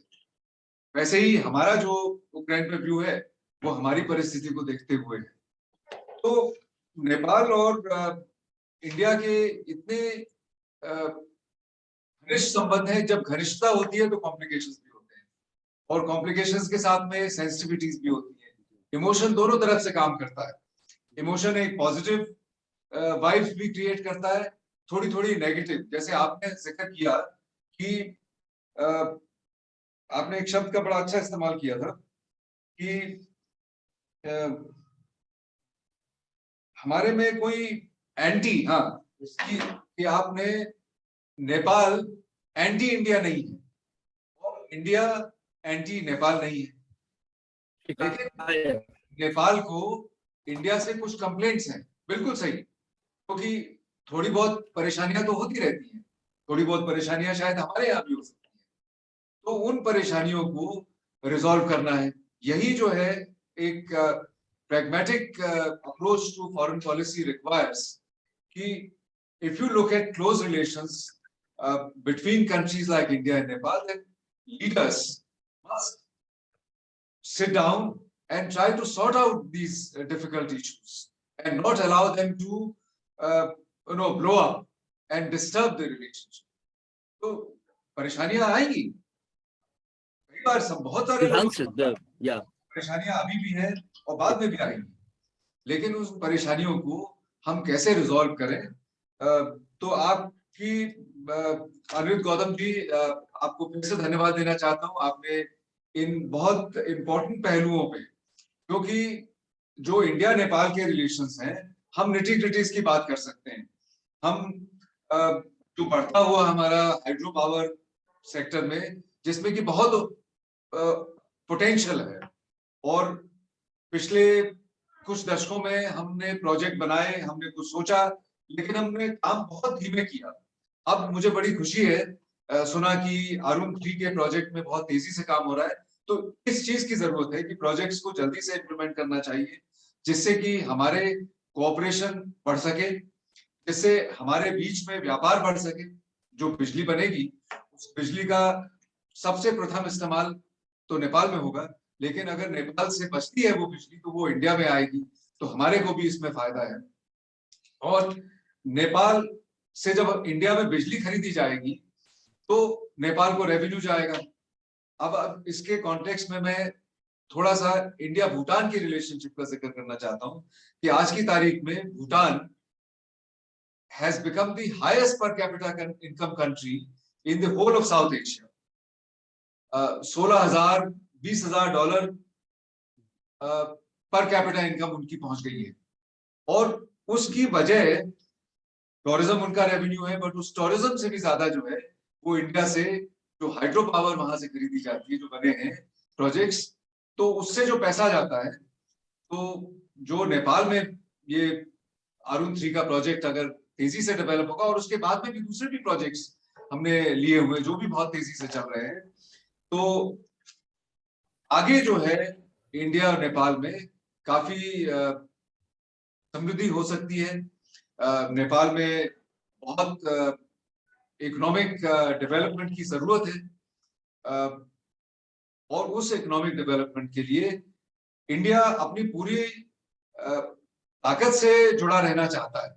वैसे ही हमारा जो यूक्रेन पे व्यू है वो हमारी परिस्थिति को देखते हुए है। तो नेपाल और इंडिया के इतने घनिष्ठ संबंध है, जब घनिष्ठता होती है तो कॉम्प्लिकेशंस भी होते हैं, और कॉम्प्लिकेशंस के साथ में सेंसिटिविटीज भी होती है। इमोशन दोनों तरफ से काम करता है। इमोशन एक पॉजिटिव वाइब्स भी क्रिएट करता है, थोड़ी थोड़ी नेगेटिव। जैसे आपने जिक्र किया कि आपने एक शब्द का बड़ा अच्छा इस्तेमाल किया था कि हमारे में कोई एंटी, हाँ, कि आपने नेपाल एंटी इंडिया नहीं है और इंडिया एंटी नेपाल नहीं है, लेकिन नेपाल को इंडिया से कुछ कंप्लेंट्स हैं, बिल्कुल सही, क्योंकि थोड़ी बहुत परेशानियां तो होती रहती हैं, थोड़ी बहुत परेशानियां शायद हमारे यहाँ भी हो सकती हैं, तो उन परेशानियों को रिजॉल्व करना है। यही जो है एक pragmatic approach to foreign policy requires कि if you look at close relations between countries like India and Nepal, then leaders must sit down and try to sort out these difficult issues and not allow them to blow up and disturb the relationship. तो परेशानियां आएंगी, कई बार सब बहुत सारे परेशानियां अभी भी हैं और बाद में भी आएंगी, लेकिन उस परेशानियों को हम कैसे रिजॉल्व करें। तो आपकी अनिरुद्ध गौतम जी, आपको फिर से धन्यवाद देना चाहता हूं। आपने इन बहुत इंपॉर्टेंट पहलुओं पे, क्योंकि जो इंडिया नेपाल के रिलेशंस हैं, हम निटी ग्रिटीज की बात कर सकते हैं। हम जो बढ़ता हुआ हमारा हाइड्रो पावर सेक्टर में, जिसमें कि बहुत पोटेंशियल है, और पिछले कुछ दशकों में हमने प्रोजेक्ट बनाए, हमने कुछ सोचा, लेकिन हमने काम बहुत धीमे किया। अब मुझे बड़ी खुशी है सुना कि अरुण 3 के प्रोजेक्ट में बहुत तेजी से काम हो रहा है। तो इस चीज की जरूरत है कि प्रोजेक्ट्स को जल्दी से इम्प्लीमेंट करना चाहिए, जिससे कि हमारे कोऑपरेशन बढ़ सके, जिससे हमारे बीच में व्यापार बढ़ सके। जो बिजली बनेगी, उस बिजली का सबसे प्रथम इस्तेमाल तो नेपाल में होगा, लेकिन अगर नेपाल से बचती है वो बिजली तो वो इंडिया में आएगी, तो हमारे को भी इसमें फायदा है। और नेपाल से जब इंडिया में बिजली खरीदी जाएगी तो नेपाल को रेवेन्यू जाएगा। अब इसके कॉन्टेक्स्ट में मैं थोड़ा सा इंडिया भूटान की रिलेशनशिप का जिक्र करना चाहता हूं कि आज की तारीख में Bhutan has become the highest per capita income country in the whole of South Asia. 16,000-20,000 dollar per capita income उनकी पहुंच गई है, और उसकी वजह टूरिज्म उनका रेवेन्यू है, बट उस टूरिज्म से भी ज्यादा जो है वो इंडिया से जो हाइड्रो पावर वहां से खरीदी जाती है, जो बने हैं प्रोजेक्ट्स, तो उससे जो पैसा जाता है, तो जो नेपाल में ये अरुण 3 का प्रोजेक्ट अगर तेजी से डेवलप होगा, और उसके बाद में भी दूसरे भी प्रोजेक्ट्स हमने लिए हुए जो भी बहुत तेजी से चल रहे हैं, तो आगे जो है इंडिया और नेपाल में काफी समृद्धि हो सकती है। नेपाल में बहुत इकोनॉमिक डेवलपमेंट की जरूरत है, और उस इकोनॉमिक डेवलपमेंट के लिए इंडिया अपनी पूरी ताकत से जुड़ा रहना चाहता है,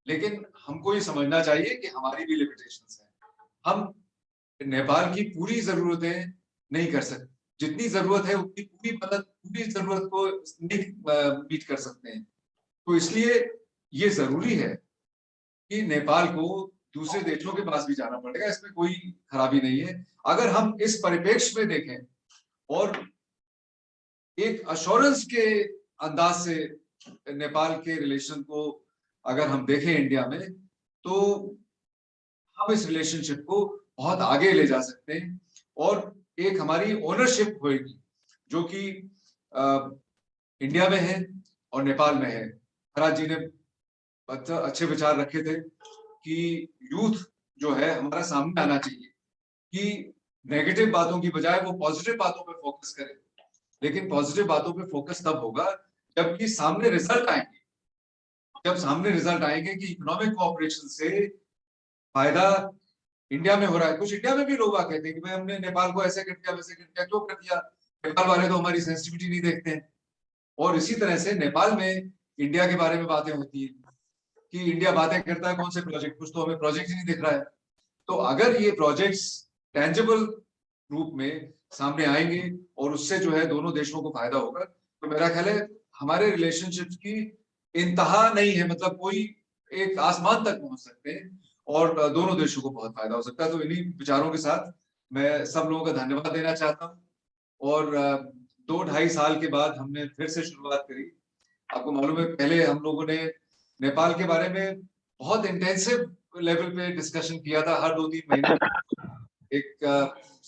लेकिन हमको ये समझना चाहिए कि हमारी भी लिमिटेशंस हैं। हम नेपाल की पूरी जरूरतें नहीं कर सकते, जितनी जरूरत है उतनी पूरी जरूरत को नहीं मीट कर सकते हैं। तो इसलिए ये जरूरी है कि नेपाल को दूसरे देशों के पास भी जाना पड़ेगा, इसमें कोई खराबी नहीं है। अगर हम इस परिप्रेक्ष्य में देखें और एक अश्योरेंस के अंदाज से नेपाल के रिलेशन को अगर हम देखें इंडिया में, तो हम इस रिलेशनशिप को बहुत आगे ले जा सकते हैं और एक हमारी ओनरशिप होगी जो कि इंडिया में है और नेपाल में है। महाराज जी ने अच्छे विचार रखे थे कि यूथ जो है हमारा सामने आना चाहिए, कि नेगेटिव बातों की बजाय वो पॉजिटिव बातों पे फोकस करे, लेकिन पॉजिटिव बातों पे फोकस तब होगा जबकि सामने रिजल्ट आएंगे। जब सामने रिजल्ट आएंगे कि इकोनॉमिक कोऑपरेशन से फायदा इंडिया में हो रहा है। कुछ इंडिया में भी लोग आ कहते हैं कि भाई हमने नेपाल को ऐसे कर दिया, वैसे कर दिया, क्यों कर दिया, नेपाल वाले तो हमारी सेंसिटिविटी नहीं देखते हैं। और इसी तरह से नेपाल में इंडिया के बारे में बातें होती है कि इंडिया बातें करता है कौन से प्रोजेक्ट, कुछ तो हमें प्रोजेक्ट ही नहीं दिख रहा है। तो अगर ये प्रोजेक्ट्स टेंजिबल रूप में सामने आएंगे और उससे जो है दोनों देशों को फायदा होगा, तो मेरा ख्याल है हमारे रिलेशनशिप्स की इंतहा नहीं है, मतलब कोई एक आसमान तक पहुंच सकते हैं और दोनों देशों को बहुत फायदा हो सकता है। तो इन्हीं विचारों के साथ मैं सब लोगों का धन्यवाद देना चाहता हूँ। और 2-2.5 साल के बाद हमने फिर से शुरुआत करी। आपको मालूम है पहले हम लोगों ने नेपाल के बारे में बहुत इंटेंसिव लेवल पे डिस्कशन किया था, हर 2-3 महीने एक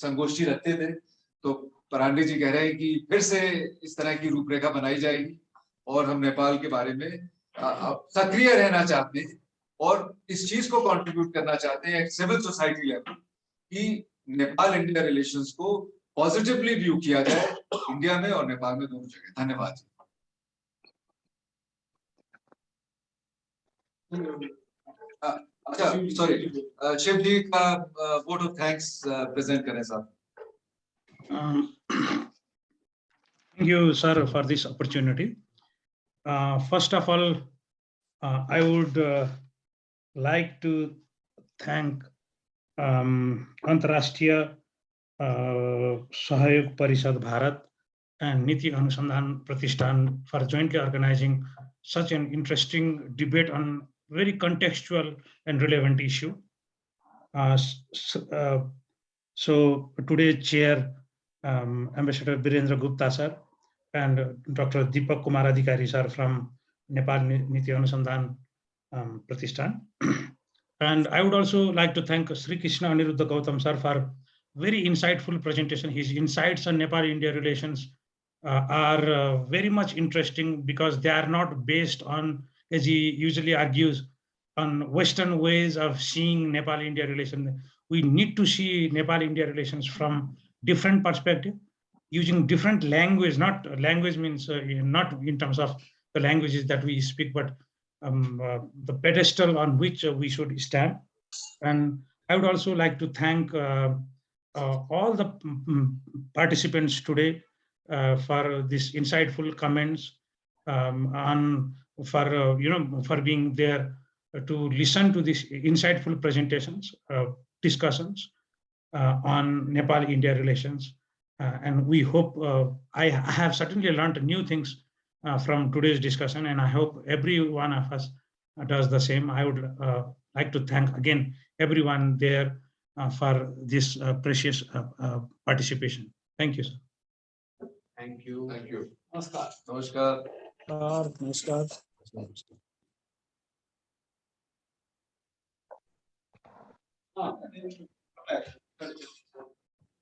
संगोष्ठी रखते थे। तो परांडे जी कह रहे हैं कि फिर से इस तरह की रूपरेखा बनाई जाएगी और हम नेपाल के बारे में सक्रिय रहना चाहते हैं और इस चीज को कंट्रीब्यूट करना चाहते हैं सिविल सोसाइटी लेवल कि नेपाल इंडिया रिलेशंस को पॉजिटिवली व्यू किया जाए इंडिया में और नेपाल में, दोनों जगह। धन्यवाद। अच्छा सॉरी, शिव जी का वोट ऑफ थैंक्स प्रेजेंट करें साहब। Thank you, sir, for this opportunity. First of all, I would like to thank अंतर्राष्ट्रीय सहयोग परिषद Bharat and Niti Anusandhan Pratishthan for jointly organizing such an interesting debate on very contextual and relevant issue. So today's chair, Ambassador Birendra Gupta sir and Dr. Deepak Kumar Adhikari sir from Nepal Niti Anusandhan Pratishthan. And I would also like to thank Sri Krishna Aniruddha Gautam sir for very insightful presentation. His insights on Nepal-India relations are very much interesting because they are not based on, as he usually argues, on Western ways of seeing Nepal-India relations. We need to see Nepal-India relations from different perspective, using different language. Not language means not in terms of the languages that we speak, but the pedestal on which we should stand. And I would also like to thank all the participants today for this insightful comments, for being there to listen to these insightful presentations, discussions on Nepal-India relations. And we hope, I have certainly learned new things from today's discussion, and I hope every one of us does the same. I would like to thank again everyone there for this precious participation. Thank you, sir. Thank you. Thank you. Namaskar. Namaskar. नमस्कार। हाँ